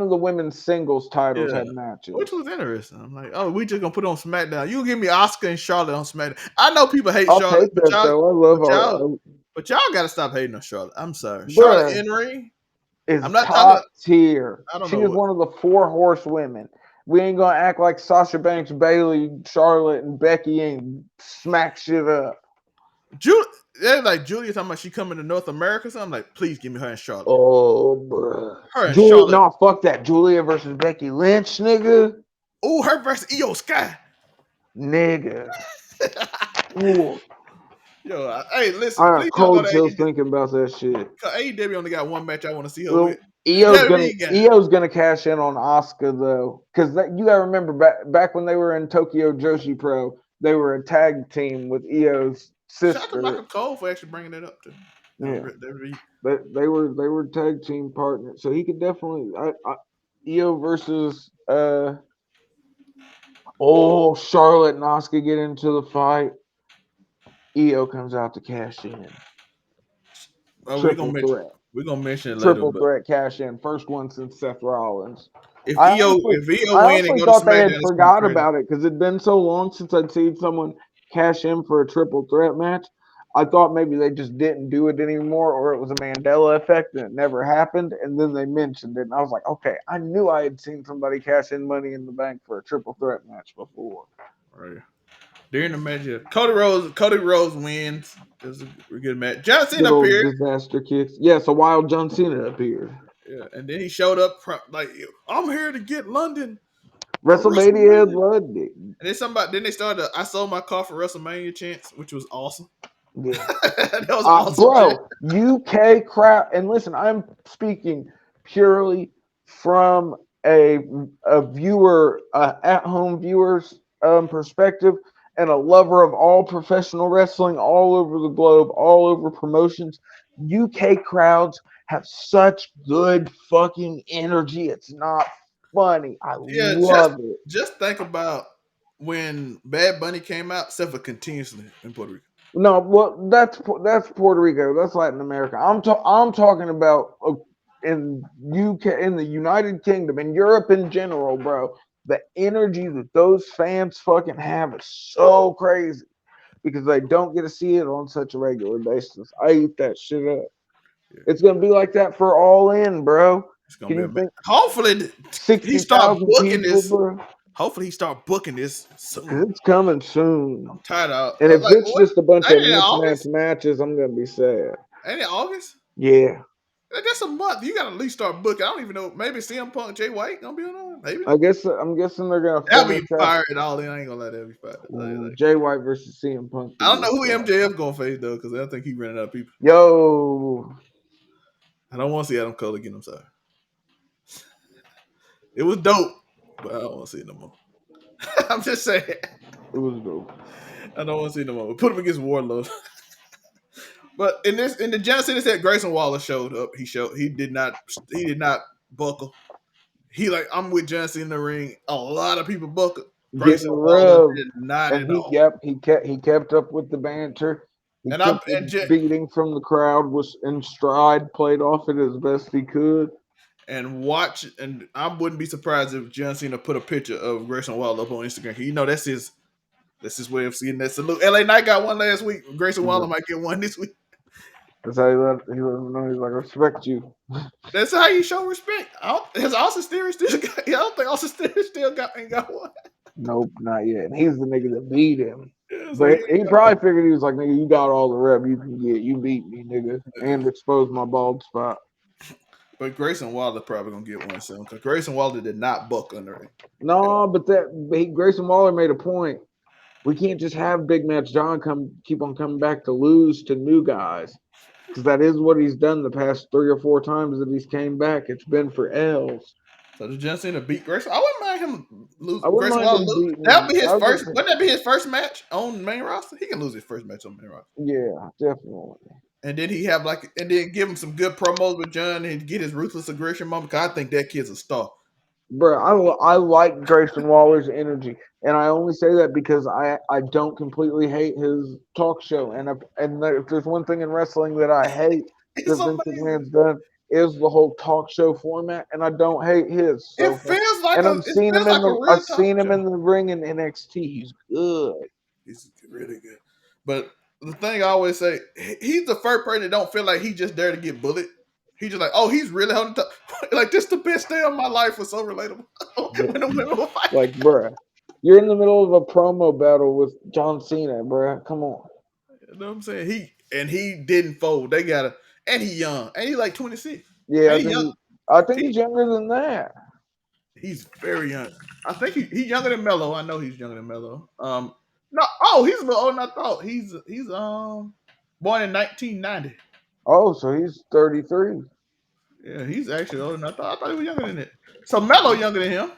of the women's singles titles had matches. Which was interesting. I'm like, oh, we just gonna put it on SmackDown. You give me Asuka and Charlotte on SmackDown. I know people hate Charlotte, but y'all gotta stop hating on Charlotte. I'm sorry. Charlotte in ring is top tier. She is one of the 4 horsewomen. We ain't gonna act like Sasha Banks, Bayley, Charlotte, and Becky ain't smack shit up. They're like Julia talking about she coming to North America, so I'm like, please give me her and Charlotte. Oh, bro. Charlotte. No, fuck that. Julia versus Becky Lynch, nigga. Oh, her versus Io Sky. Nigga. Yo, hey, listen. I got cold chills thinking about that shit. AEW only got one match I want to see her with. Io's gonna cash in on Asuka though, because you gotta remember back when they were in Tokyo Joshi Pro, they were a tag team with Io's sister. Shout out to Michael Cole for actually bringing that up too. They were tag team partners, so he could definitely Io versus Charlotte and Asuka get into the fight. Io comes out to cash in. We're gonna mention it triple later. Threat cash in, first one since Seth Rollins. If Io win and go to SmackDown, they had forgot about it because it'd been so long since I'd seen someone cash in for a triple threat match. I thought maybe they just didn't do it anymore, or it was a Mandela effect and it never happened. And then they mentioned it, and I was like, okay, I knew I had seen somebody cash in Money in the Bank for a triple threat match before. Right. During the match, Cody Rhodes wins. It was a good match. John Cena appeared. Disaster kicks. Yes, a wild John Cena appeared. Yeah, and then he showed up like, I'm here to get London. WrestleMania London. And then they started I sold my car for WrestleMania chance, which was awesome. Yeah. That was awesome, bro. UK crowd, and listen, I'm speaking purely from a viewer, at home viewers perspective, and a lover of all professional wrestling all over the globe, all over promotions. UK crowds have such good fucking energy. It's not funny. I love it. Just think about when Bad Bunny came out, except for continuously in Puerto Rico. No, well, that's Puerto Rico. That's Latin America. I'm talking about in UK, in the United Kingdom, in Europe in general, bro. The energy that those fans fucking have is so crazy because they don't get to see it on such a regular basis. I eat that shit up. Yeah. It's gonna be like that for All In, bro. Can you think? Hopefully, 60,000 booking people, this. Bro. Hopefully, he start booking this soon. It's coming soon. I'm tired of. And if it's just a bunch of mismatched matches, I'm gonna be sad. Ain't it August? Yeah. That's a month. You gotta at least start booking. I don't even know. Maybe CM Punk, Jay White gonna be on there. Maybe. I'm guessing they're gonna. That'll be fired all in. I ain't gonna let that be fired. Jay White versus CM Punk. I don't know who MJF gonna face though, because I think he ran out of people. Yo. I don't want to see Adam Cole again. I'm sorry. It was dope, but I don't want to see it no more. I'm just saying. It was dope. I don't want to see it no more. Put him against Wardlow. But in the John Cena said Grayson Waller showed up. He did not buckle. He I'm with John Cena in the ring. A lot of people buckle. Grayson Waller did not. And he kept up with the banter. He took the beating from the crowd, was in stride, played off it as best he could. And I wouldn't be surprised if John Cena put a picture of Grayson Waller up on Instagram. You know, that's his way of seeing that salute. LA Knight got one last week. Grayson Waller might get one this week. That's how he let him know. He's like, respect you. That's how you show respect. Has Austin Theory still got? I don't think Austin Theory ain't got one. Nope, not yet. And he's the nigga that beat him. Yeah, so but he probably figured he was like, nigga, you got all the rep you can get. You beat me, nigga, and exposed my bald spot. But Grayson Waller probably gonna get one soon because Grayson Waller did not buck under it. No, but Grayson Waller made a point. We can't just have Big Match John keep on coming back to lose to new guys. Because that is what he's done the past 3 or 4 times that he's came back. It's been for L's. So did John Cena beat Grayson? I wouldn't mind him losing. Grayson Waller lose. That'd be his first. Wouldn't that be his first match on the main roster? He can lose his first match on the main roster. Yeah, definitely. And then he have and then give him some good promos with John and get his ruthless aggression moment. Because I think that kid's a star. Bro, I like Grayson Waller's energy, and I only say that because I don't completely hate his talk show. And if there's one thing in wrestling that I hate that Vince McMahon's done is the whole talk show format, and I don't hate his. So it feels like, and I've seen him in the ring in NXT. He's good. He's really good. But the thing I always say, he's the first person that don't feel like he's just there to get bullied. He's just like, oh, he's really holding top. Like, this the best day of my life was so relatable. Like, bruh, you're in the middle of a promo battle with John Cena, bruh. Come on. You know what I'm saying? He didn't fold. They got and he young. And he like 26. Yeah, I think he's younger than that. He's very young. I think he's younger than Melo. I know he's younger than Melo. He's a little older than I thought. He's born in 1990. Oh, so he's 33. Yeah, he's actually older than I thought. I thought he was younger than it. So Melo younger than him.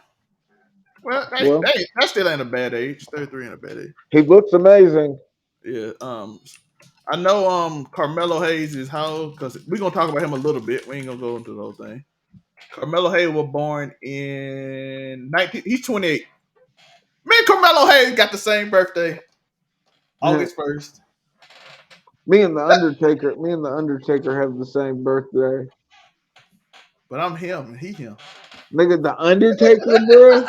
Well, that still ain't a bad age. 33 ain't a bad age. He looks amazing. Yeah. I know Carmelo Hayes is how old, because we're gonna talk about him a little bit. We ain't gonna go into the whole thing. Carmelo Hayes was born in he's 28. Me and Carmelo Hayes got the same birthday. August 1st. Me and the Undertaker have the same birthday. But I'm him and he him. Nigga, the Undertaker, bro.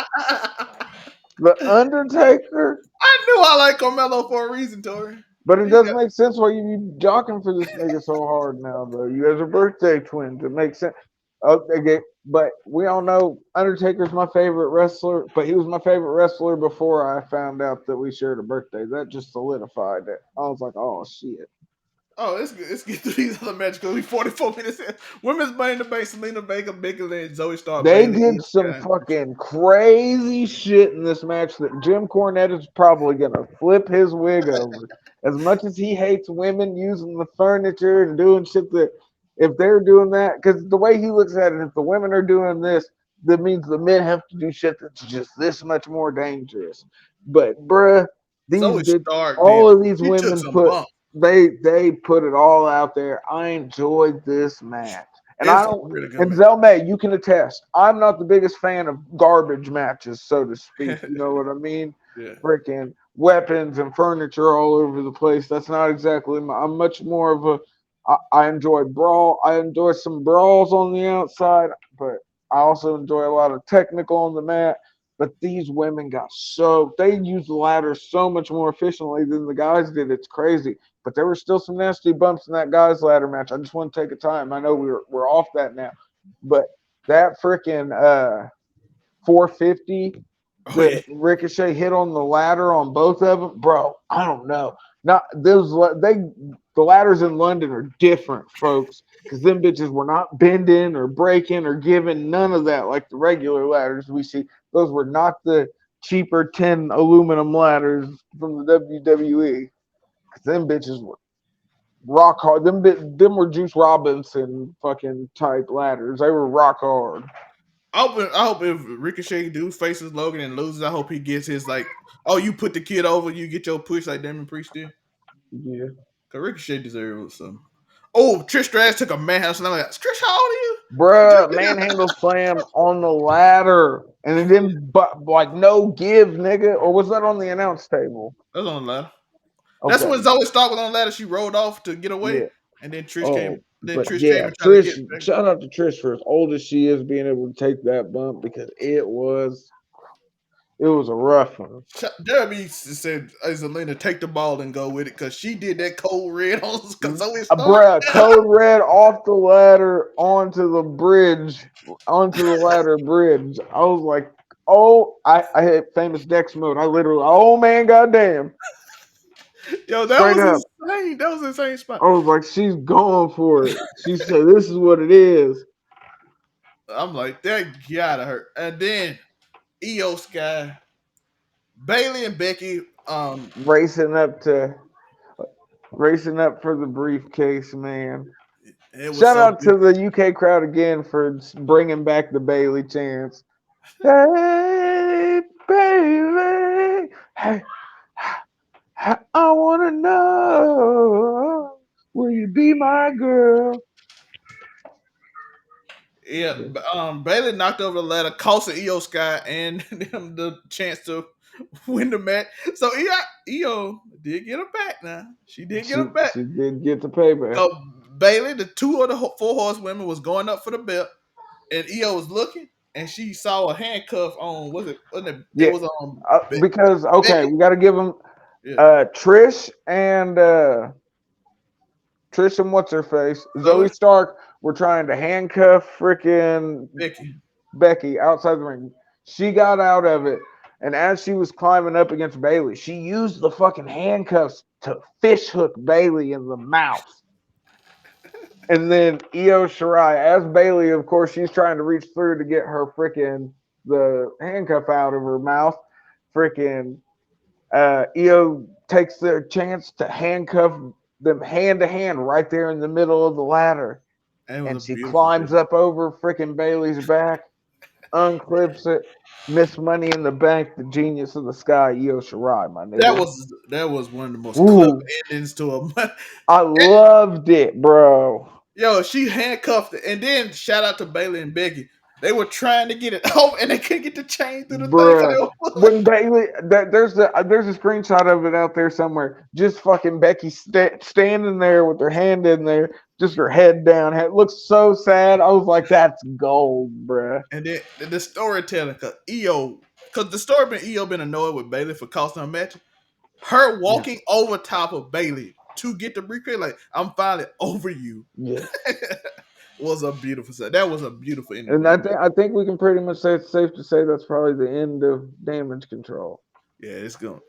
The Undertaker. I knew I like Carmelo for a reason, Tori. But it doesn't make sense why you be jockeying for this nigga so hard now, though. You guys are birthday twins. It makes sense. Okay, but we all know Undertaker's my favorite wrestler, but he was my favorite wrestler before I found out that we shared a birthday. That just solidified it. I was like, oh, shit. Oh, let's get through these other matches because we 44 minutes in. Women's Money in the Bank, Selena Baker, Becky Lynch, Zoe Stark, They Bayley. did some fucking crazy shit in this match that Jim Cornette is probably gonna flip his wig over. As much as he hates women using the furniture and doing shit that, if they're doing that, because the way he looks at it, if the women are doing this, that means the men have to do shit that's just this much more dangerous. But bruh, Zoe Stark all did. of these She took women some bumps. they put it all out there. I enjoyed this match. And It's I a don't. really good And match. Zelmay, you can attest. I'm not the biggest fan of garbage matches, so to speak. You know what I mean? Yeah. Freaking weapons and furniture all over the place. That's not exactly. I'm much more of a. I enjoy brawl. I enjoy some brawls on the outside, but I also enjoy a lot of technical on the mat. But these women they used the ladder so much more efficiently than the guys did. It's crazy. But there were still some nasty bumps in that guys ladder match. I just want to take a time. I know we're off that now, but that freaking 450 Oh yeah. that Ricochet hit on the ladder on both of them, bro. I don't know. Not those the ladders in London are different, folks, because them bitches were not bending or breaking or giving none of that like the regular ladders we see. Those were not the cheaper 10 aluminum ladders from the WWE. Because them bitches were rock hard. Them were Juice Robinson fucking type ladders. They were rock hard. I hope if Ricochet do faces Logan and loses, I hope he gets his like, oh, you put the kid over, you get your push like Damon Priest did. Yeah. Cause Ricochet deserves some. Oh, Trish Stratus took a madhouse, and I'm like, Trish, how old are you? Bruh, manhandle slam on the ladder. And it didn't, but like no give, nigga. Or was that on the announce table? That's on the ladder. That's Okay. when Zoe Stark was on the ladder. She rolled off to get away, Yeah. and then Trish came. Oh, Then but Trish came yeah, and tried to Trish, get back. shout out to Trish for as old as she is being able to take that bump because it was a rough one. Derby said, "Hey, Zelina, take the ball and go with it," because she did that cold red on Zoe Stark. Bruh, code red off the ladder onto the bridge, onto the ladder bridge. I was like, oh, I hit famous Dex mode. I literally, oh man, goddamn. Yo, that Straight was up. insane. That was an insane spot. I was like, she's going for it. She said, this is what it is. I'm like, that gotta hurt. And then Io Sky, Bailey and Becky, Racing up for the briefcase, man. it was Shout so out to beautiful. the UK crowd again for bringing back the Bailey chants. Hey, Bailey. Hey, I want to know, will you be my girl? Yeah, Bailey knocked over the ladder, costing Io Sky and them the chance to win the match. So Io did get her back now. She did get her back. She did get the payback. So Bailey, the two of the four horsewomen, was going up for the belt, and Io was looking, and she saw a handcuff on. Wasn't it Yeah, was on because okay, Becky. we got to give them Yeah, Trish and what's her face, Zoe Zoe, Stark were trying to handcuff freaking Becky. Becky outside the ring. She got out of it, and as she was climbing up against Bailey, she used the fucking handcuffs to fish hook Bailey in the mouth. And then Io Shirai, as Bailey, of course, she's trying to reach through to get her freaking the handcuff out of her mouth. Freaking Io takes their chance to handcuff them hand to hand right there in the middle of the ladder. And it was And a she beautiful climbs finish. up over freaking Bailey's back, unclips it, Miss Money in the Bank, the genius of the sky, Io Shirai, my That nigga. was one of the most clever Ooh, endings to a match. I loved it, bro. Yo, she handcuffed it, and then shout out to Bailey and Becky. They were trying to get it off, and they couldn't get the chain through the thing. Bruh. When Bailey, there's a screenshot of it out there somewhere. Just fucking Becky standing there with her hand in there, just her head down. It looks so sad. I was like, that's gold, bruh. And then the storytelling, because the story been Io been annoyed with Bailey for costing her match. Her Yeah. walking over top of Bailey to get the briefcase, like I'm finally over you. Yeah. Was a beautiful set. That was a beautiful ending. And I think we can pretty much say it's safe to say that's probably the end of Damage Control. Yeah, it's going.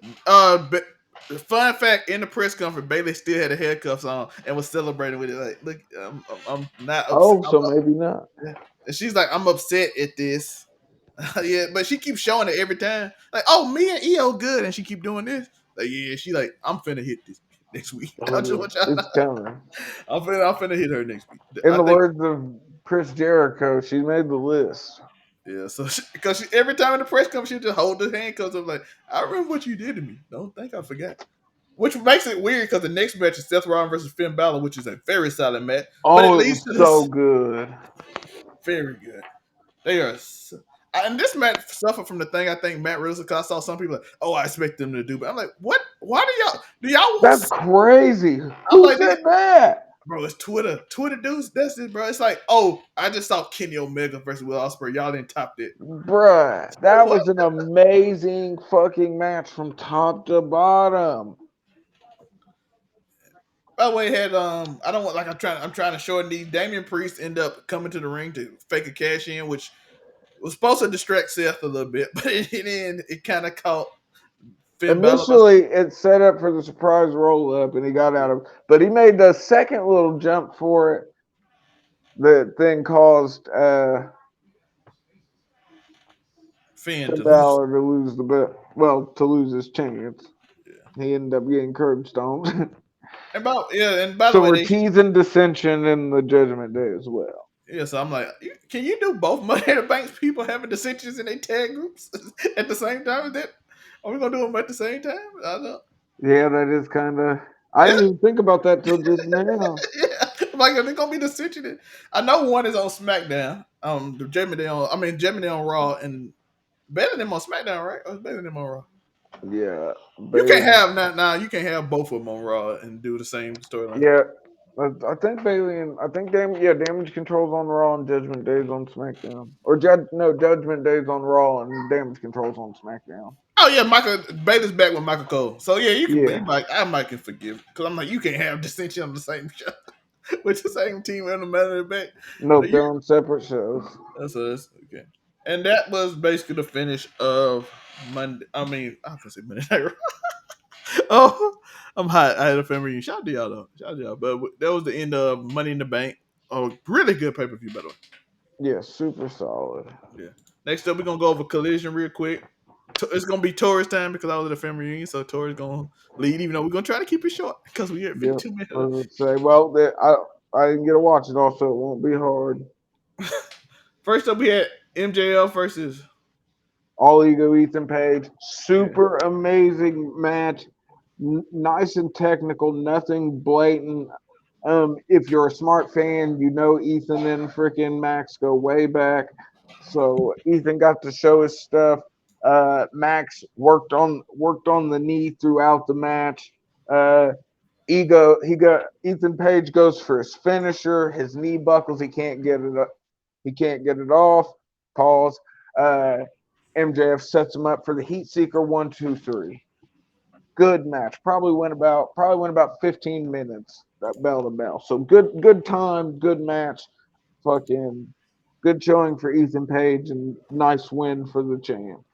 The fun fact, in the press conference, Bailey still had the handcuffs on and was celebrating with it. Like, look, I'm not upset. Oh, so maybe not. Yeah. And she's like, I'm upset at this. Yeah, but she keeps showing it every time. Like, oh, me and EO good, and she keep doing this. Like, yeah, she like, I'm finna hit this next week. Oh, it's coming. I'm finna hit her next week. In the words of Chris Jericho, she made the list. Yeah, so because every time in the press conference, she just hold the handcuffs up like, I remember what you did to me. Don't think I forgot. Which makes it weird because the next match is Seth Rollins versus Finn Balor, which is a very solid match. Oh, but it was so good. Very good. They are. And this match suffered from the thing I think Matt Riddle, because I saw some people like, oh, I expect them to do, but I'm like, what? Why do y'all want? That's crazy. Who said that? Bro, it's Twitter. Twitter dudes, that's it, bro. It's like, oh, I just saw Kenny Omega versus Will Ospreay. Y'all didn't top it. Bruh, that was an amazing fucking match from top to bottom. By the way, I'm trying to shorten these. Damian Priest end up coming to the ring to fake a cash in, which was supposed to distract Seth a little bit, but it kind of caught Finn Initially, it set up for the surprise roll up, and he got out of. But he made the second little jump for it. That thing caused Finn Balor to lose the bet. Well, to lose his chance. Yeah. He ended up getting curb stomped. And by the way, we're teasing dissension in the Judgment Day as well. Yeah, so I'm like, can you do both Money in the Bank people having dissensions in their tag groups at the same time? Are we gonna do them at the same time? I don't know. Yeah, that is kind of. I didn't even think about that till just now. Yeah, like they're gonna be dissension. I know one is on SmackDown. The Judgment Day on Raw, and better than on SmackDown, right? Or better than on Raw. Yeah, you can't have now. You can't have both of them on Raw and do the same storyline. Yeah, I think Bailey and Damage Control's on Raw and Judgment Day's on SmackDown. Or Judgment Day's on Raw and Damage Control's on SmackDown. Oh yeah, Bailey's back with Michael Cole. So yeah, you can. Yeah. I might can forgive because I'm like, you can't have dissension on the same show with the same team in the matter of the back. No, they're on separate shows. That's okay. And that was basically the finish of Monday. I mean, I can say Monday Night Raw. Oh, I'm hot. I had a family reunion. Shout out to y'all though. Shout out to y'all. But that was the end of Money in the Bank. Oh, really good pay-per-view, by the way. Yeah, super solid. Yeah. Next up, we're gonna go over Collision real quick. It's gonna be Tori's time because I was at a family reunion, so Tori's gonna lead. Even though we're gonna try to keep it short because we at 52 minutes. I would say, well, I didn't get to watch it all, so it won't be hard. First up, we had MJF versus All Ego Ethan Page. Super amazing match. Nice and technical, nothing blatant. If you're a smart fan, you know Ethan and freaking Max go way back. So Ethan got to show his stuff. Max worked on the knee throughout the match. Ethan Page goes for his finisher. His knee buckles. He can't get it up. He can't get it off. Pause. MJF sets him up for the Heat Seeker 1, 2, 3. Good match. Probably went about 15 minutes. That bell to bell. So good time, good match. Fucking good showing for Ethan Page and nice win for the champ.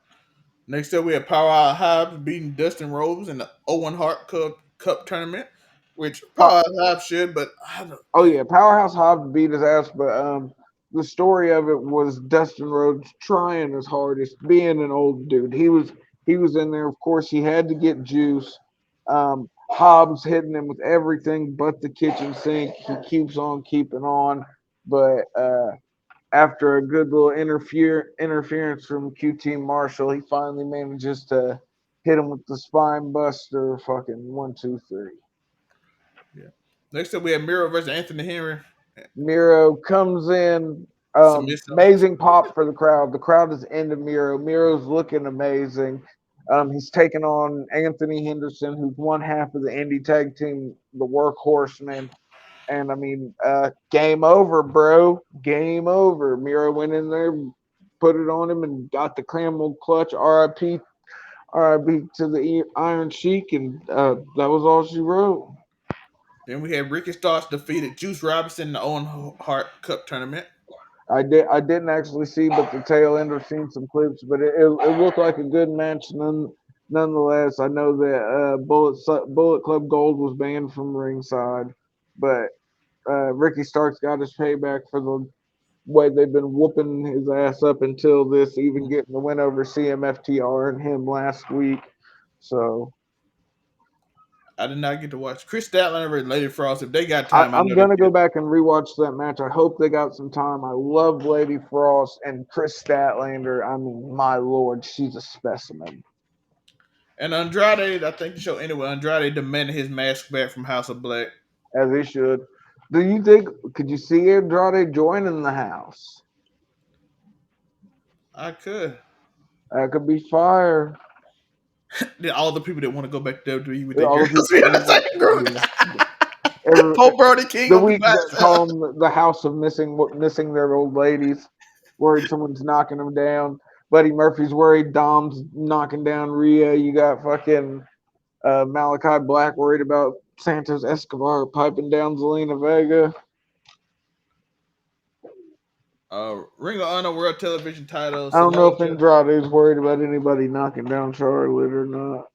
Next up, we have Powerhouse Hobbs beating Dustin Rhodes in the Owen Hart Cup tournament, which Powerhouse Hobbs should, but I don't. Oh yeah, Powerhouse Hobbs beat his ass, but the story of it was Dustin Rhodes trying his hardest, being an old dude. He was in there. Of course, he had to get juice. Hobbs hitting him with everything but the kitchen sink. He keeps on keeping on, but after a good little interference from QT Marshall, he finally manages to hit him with the spine buster. Fucking 1, 2, 3. Yeah. Next up, we have Miro versus Anthony Henry. Miro comes in. Amazing pop for the crowd. The crowd is into Miro. Miro's looking amazing. He's taking on Anthony Henderson, who's one half of the indie tag team, the Workhorsemen. And I mean, game over, bro. Game over. Miro went in there, put it on him, and got the Camel Clutch. RIP to the Iron Sheik, and that was all she wrote. Then we had Ricky Starks defeated Juice Robinson in the Owen Hart Cup tournament. I didn't actually see, but the tail end of seen some clips. But it looked like a good match. nonetheless, I know that Bullet Club Gold was banned from ringside, but Ricky Starks got his payback for the way they've been whooping his ass up until this, even getting the win over CMFTR and him last week. So I did not get to watch Chris Statlander and Lady Frost. If they got time, I'm gonna go back and rewatch that match. I hope they got some time. I love Lady Frost and Chris Statlander. I mean, my lord, she's a specimen. And Andrade, I think the show ended with Andrade demanding his mask back from House of Black. As he should. Do you think, could you see Andrade joining the house? I could. That could be fire. All the people that want to go back to WWE with their girls be in the same group. Paul Brody King the week that call them the house of missing their old ladies, worried someone's knocking them down. Buddy Murphy's worried Dom's knocking down Rhea. You got fucking Malachi Black worried about Santos Escobar piping down Zelina Vega. Ring of Honor World Television title. I don't know if Andrade's worried about anybody knocking down Charlotte or not.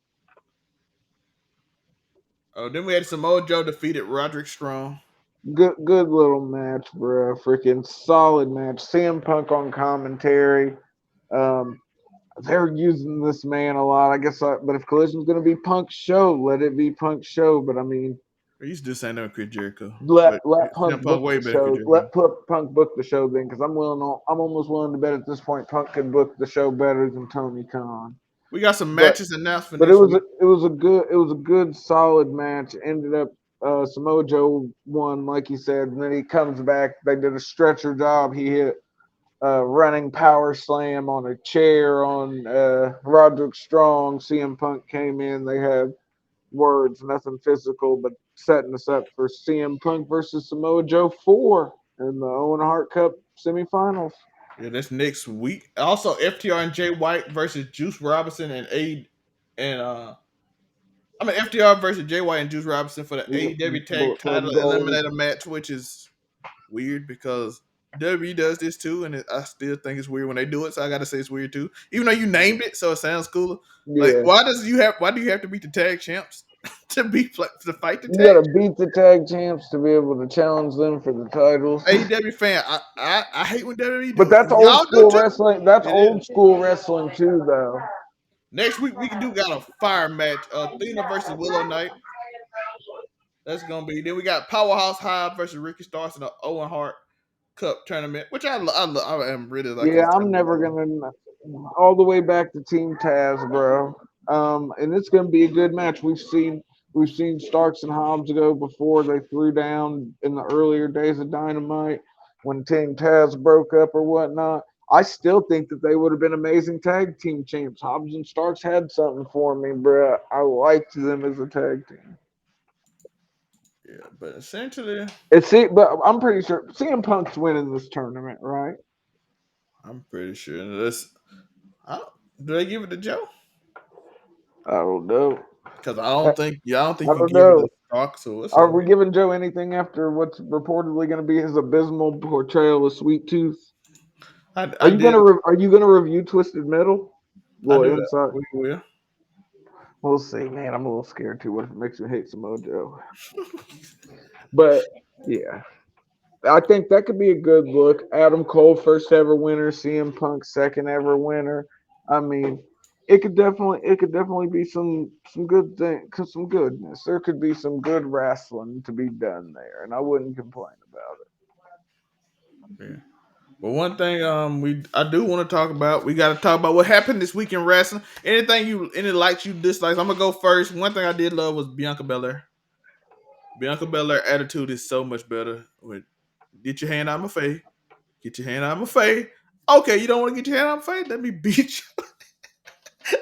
Then we had Samoa Joe defeated Roderick Strong. Good little match, bro. Freaking solid match. CM Punk on commentary. They're using this man a lot, I guess. But if Collision's going to be Punk's show, let it be Punk's show. But I mean, they used to do saying that with Chris Jericho. Let Punk book the show. Let Punk book the show then, because I'm almost willing to bet at this point Punk could book the show better than Tony Khan. We got some matches announced for but it was a good solid match. Ended up Samoa Joe won, like he said, and then he comes back. They did a stretcher job. He hit running power slam on a chair on Roderick Strong. CM Punk came in. They had words, nothing physical, but setting us up for CM Punk versus Samoa Joe 4 in the Owen Hart Cup semifinals. Yeah, that's next week. Also, FTR and Jay White versus Juice Robinson and FTR versus Jay White and Juice Robinson for the AEW Tag Title Eliminator match, which is weird because WWE does this too, and I still think it's weird when they do it. So I got to say it's weird too, even though you named it, so it sounds cooler. Yeah. Like, why do you have to beat the tag champs to fight the tag? You got to beat the tag champs to be able to challenge them for the titles. AEW fan, I hate when WWE. But that's old school wrestling. That's old school wrestling too, though. Next week we got a fire match: Athena versus Willow Knight. That's gonna be. Then we got Powerhouse High versus Ricky Starks in the Owen Hart Cup tournament, which I am really like. Yeah, I'm never gonna all the way back to Team Taz, bro. And it's gonna be a good match. We've seen Starks and Hobbs go before. They threw down in the earlier days of Dynamite when Team Taz broke up or whatnot. I still think that they would have been amazing tag team champs. Hobbs and Starks had something for me, bro. I liked them as a tag team. Yeah, but essentially, but I'm pretty sure CM Punk's winning this tournament, right? I'm pretty sure. Do they give it to Joe? I don't know. Because I don't think you give it to Stark. So are we giving Joe anything after what's reportedly going to be his abysmal portrayal of Sweet Tooth? Are you gonna review Twisted Metal? We will. We'll see, man. I'm a little scared too. What if it makes me hate Samoa Joe? But yeah, I think that could be a good look. Adam Cole, first ever winner. CM Punk, second ever winner. I mean, it could definitely be some good thing, some goodness. There could be some good wrestling to be done there, and I wouldn't complain about it. Yeah. But one thing I do want to talk about, we got to talk about what happened this week in wrestling. Any likes you dislikes. I'm gonna go first. One thing I did love was Bianca Belair. Bianca Belair attitude is so much better. Get your hand out of my face. Get your hand out of my face. Okay, you don't want to get your hand out of my face? Let me beat you.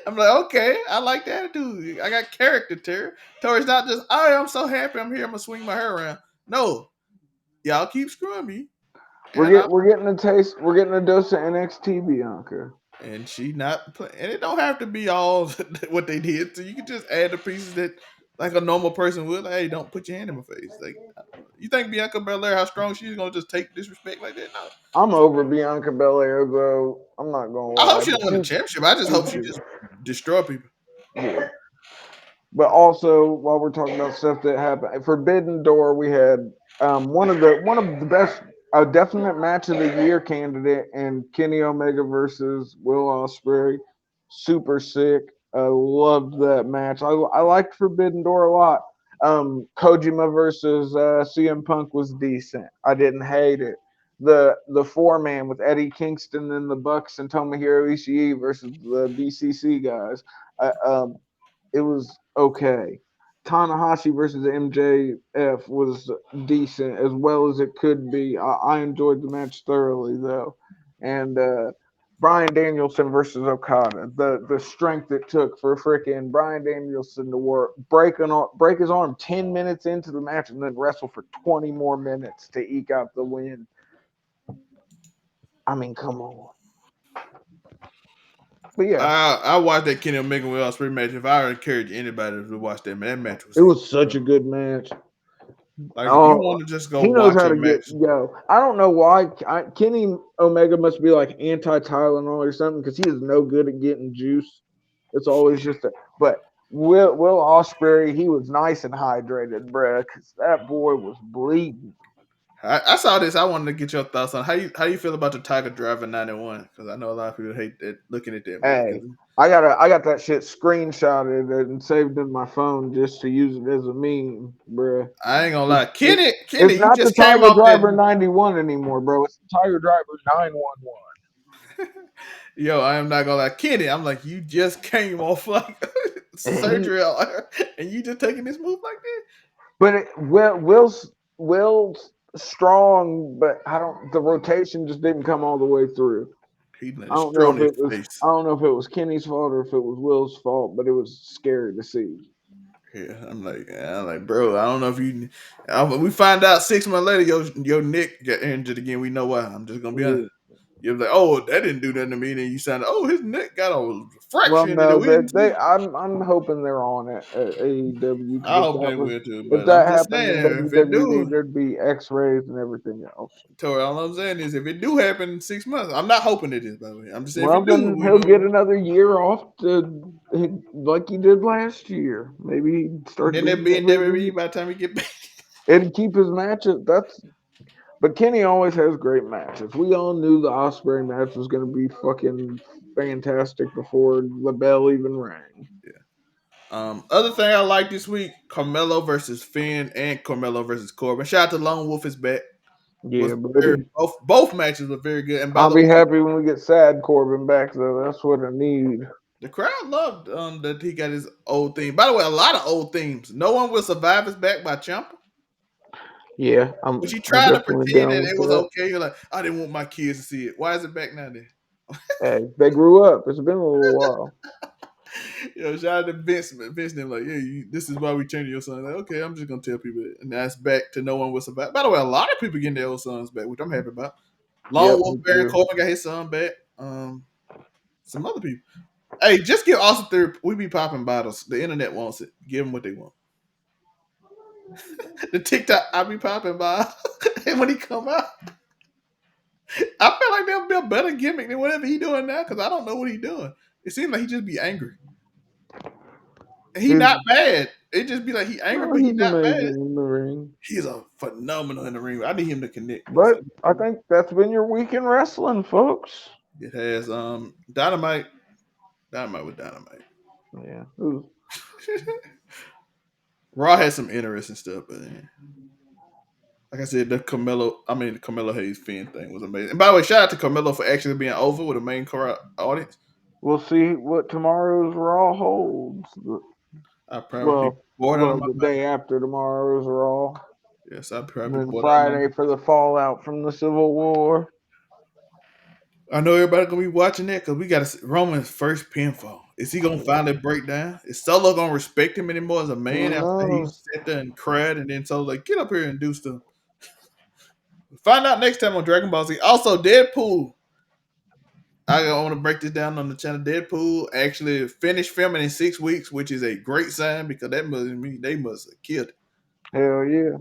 I'm like, okay, I like the attitude. I got character, Terry. Tori's not just, I'm so happy I'm here. I'm gonna swing my hair around. No, y'all keep screwing me. We're getting a taste. We're getting a dose of NXT, Bianca. And she not playing. And it don't have to be all what they did. So you can just add the pieces that like a normal person would. Like, hey, don't put your hand in my face. Like, you think Bianca Belair, how strong she's gonna just take disrespect like that? No. I'm over Bianca Belair though. I'm not gonna lie. I hope she don't win the championship. I just hope she just destroy people. Yeah. But also, while we're talking about stuff that happened, at Forbidden Door, we had one of the best, a definite match of the year candidate, and Kenny Omega versus Will Ospreay. Super sick. I loved that match. I liked Forbidden Door a lot. Kojima versus CM Punk was decent. I didn't hate it. The four man with Eddie Kingston and the Bucks and Tomohiro Ishii versus the BCC guys. It was okay. Tanahashi versus MJF was decent as well as it could be. I enjoyed the match thoroughly though, and Bryan Danielson versus Okada. The strength it took for freaking Bryan Danielson to break his arm 10 minutes into the match and then wrestle for 20 more minutes to eke out the win. I mean, come on. But yeah, I watched that Kenny Omega Will Ospreay match. If I encourage anybody to watch that match was. It was such a good match. Like if you want to just go he knows watch how a to match. I don't know why Kenny Omega must be like anti Tylenol or something because he is no good at getting juice. It's always just a. But Will Ospreay, he was nice and hydrated, bruh, because that boy was bleeding. I saw this. I wanted to get your thoughts on how you feel about the Tiger Driver 91 because I know a lot of people hate that looking at that. Hey, I got that shit screenshotted and saved in my phone just to use it as a meme, bruh. I ain't gonna lie, Kenny, It's you not the just came Tiger off Driver that 91 anymore, bro. It's the Tiger Driver 911. Yo, I am not gonna lie, Kenny. I'm like, you just came off like surgery, and you just taking this move like that. But Will's strong, but the rotation just didn't come all the way through. I don't know if it was Kenny's fault or if it was Will's fault, but it was scary to see. Yeah, I'm like, bro, I don't know if you. We find out 6 months later, your neck got injured again. We know why. I'm just gonna be honest. You're like, oh, that didn't do nothing to me. Then you sound, oh, his neck got a fraction in it. We didn't see. I'm hoping they're on it at AEW. I hope they will too, If but I'm that just happened in saying, if it WWE, do, there'd be X-rays and everything else. Tori, all I'm saying is, if it do happen in 6 months, I'm not hoping it is. By the way, I'm just saying, Well, if it do, then we he'll know. get another year off like he did last year. Maybe he'd start. Then they'll be in WWE by the time we get back. And keep his matches. But Kenny always has great matches. We all knew the Ospreay match was going to be fucking fantastic before the bell even rang. Yeah. Other thing I like this week: Carmelo versus Finn and Carmelo versus Corbin. Shout out to Lone Wolf is back. Yeah, buddy. Both matches were very good. And I'll be happy when we get Sad Corbin back, though. That's what I need. The crowd loved that he got his old theme. By the way, a lot of old themes. No One Will Survive is back by Ciampa. Yeah, but you tried to pretend that it was okay. You're like, I didn't want my kids to see it. Why is it back now then? Hey, they grew up. It's been a little while. Shout out to Vince. Vince, them like, this is why we changed your son. Like, okay, I'm just gonna tell people that. And that's back to No One Will Survive. By the way, a lot of people getting their old sons back, which I'm happy about. Lone Wolf, Baron Corbin got his son back. Some other people. Hey, just give Austin Theory. We be popping bottles. The internet wants it. Give them what they want. The TikTok, I be popping bottles. And when he come out, I feel like there'll be a better gimmick than whatever he doing now because I don't know what he doing. It seems like he just be angry. And he not bad. It just be like he angry, but he not bad. In the ring. He's a phenomenal in the ring. I need him to connect. But I think that's been your week in wrestling, folks. It has Dynamite. Dynamite with Dynamite. Yeah. Raw has some interesting stuff, but like I said, the Carmelo Hayes Finn thing was amazing. And by the way, shout out to Carmelo for actually being over with a main crowd audience. We'll see what tomorrow's Raw holds. I probably the day after tomorrow's Raw. Yes, I probably. And then Friday for the fallout from the Civil War. I know everybody gonna be watching that because we got Roman's first pinfall. Is he gonna finally break down? Is Solo gonna respect him anymore as a man after he sat there and cried and then Solo's like, get up here and do stuff? Find out next time on Dragon Ball Z. Also, Deadpool. I want to break this down on the channel. Deadpool actually finished filming in 6 weeks, which is a great sign because that must mean they must have killed it. Hell yeah.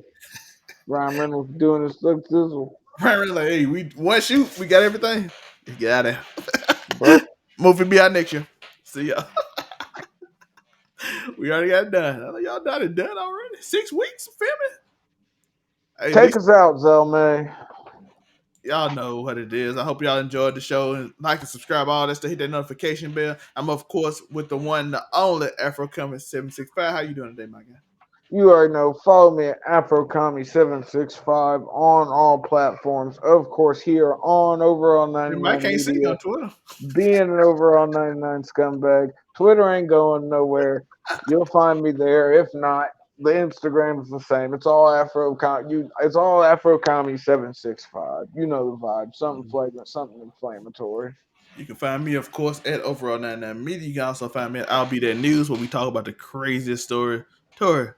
Ryan Reynolds doing his stuff sizzle. Ryan Reynolds like, hey, we one shoot, we got everything. Get out of there. Movie be out next year. See ya. We already got it done. I know y'all got it done already. 6 weeks of filming. Hey, take us out, Zelmay. Y'all know what it is. I hope y'all enjoyed the show and like and subscribe, all that to hit that notification bell. I'm of course with the one, the only Afro Coming 765. How you doing today, my guy? You already know. Follow me at AfroCommy765 on all platforms. Of course, here on Overall 99 Mike can't see you Media. on Twitter. Being an Overall 99 scumbag. Twitter ain't going nowhere. You'll find me there. If not, the Instagram is the same. It's all It's all AfroCommy765. You know the vibe. Something flagrant, something inflammatory. You can find me, of course, at Overall 99 Media. You can also find me at I'll Be That News, where we talk about the craziest story. Tori,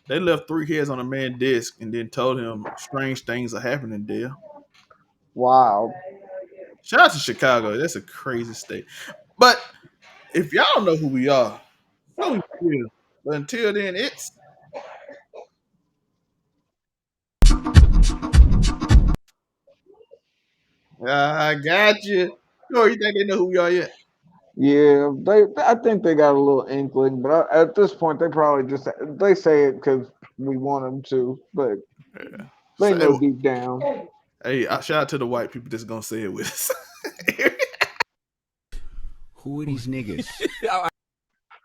they left 3 heads on a man's desk and then told him strange things are happening there. Wow. Shout out to Chicago. That's a crazy state. But if y'all know who we are, so we feel. But until then, it's I got you. You think they know who we are yet? Yeah, I think they got a little inkling, but at this point, they probably just they say it because we want them to, but they know deep down. Hey, shout out to the white people that's gonna say it with us. Who are these niggas?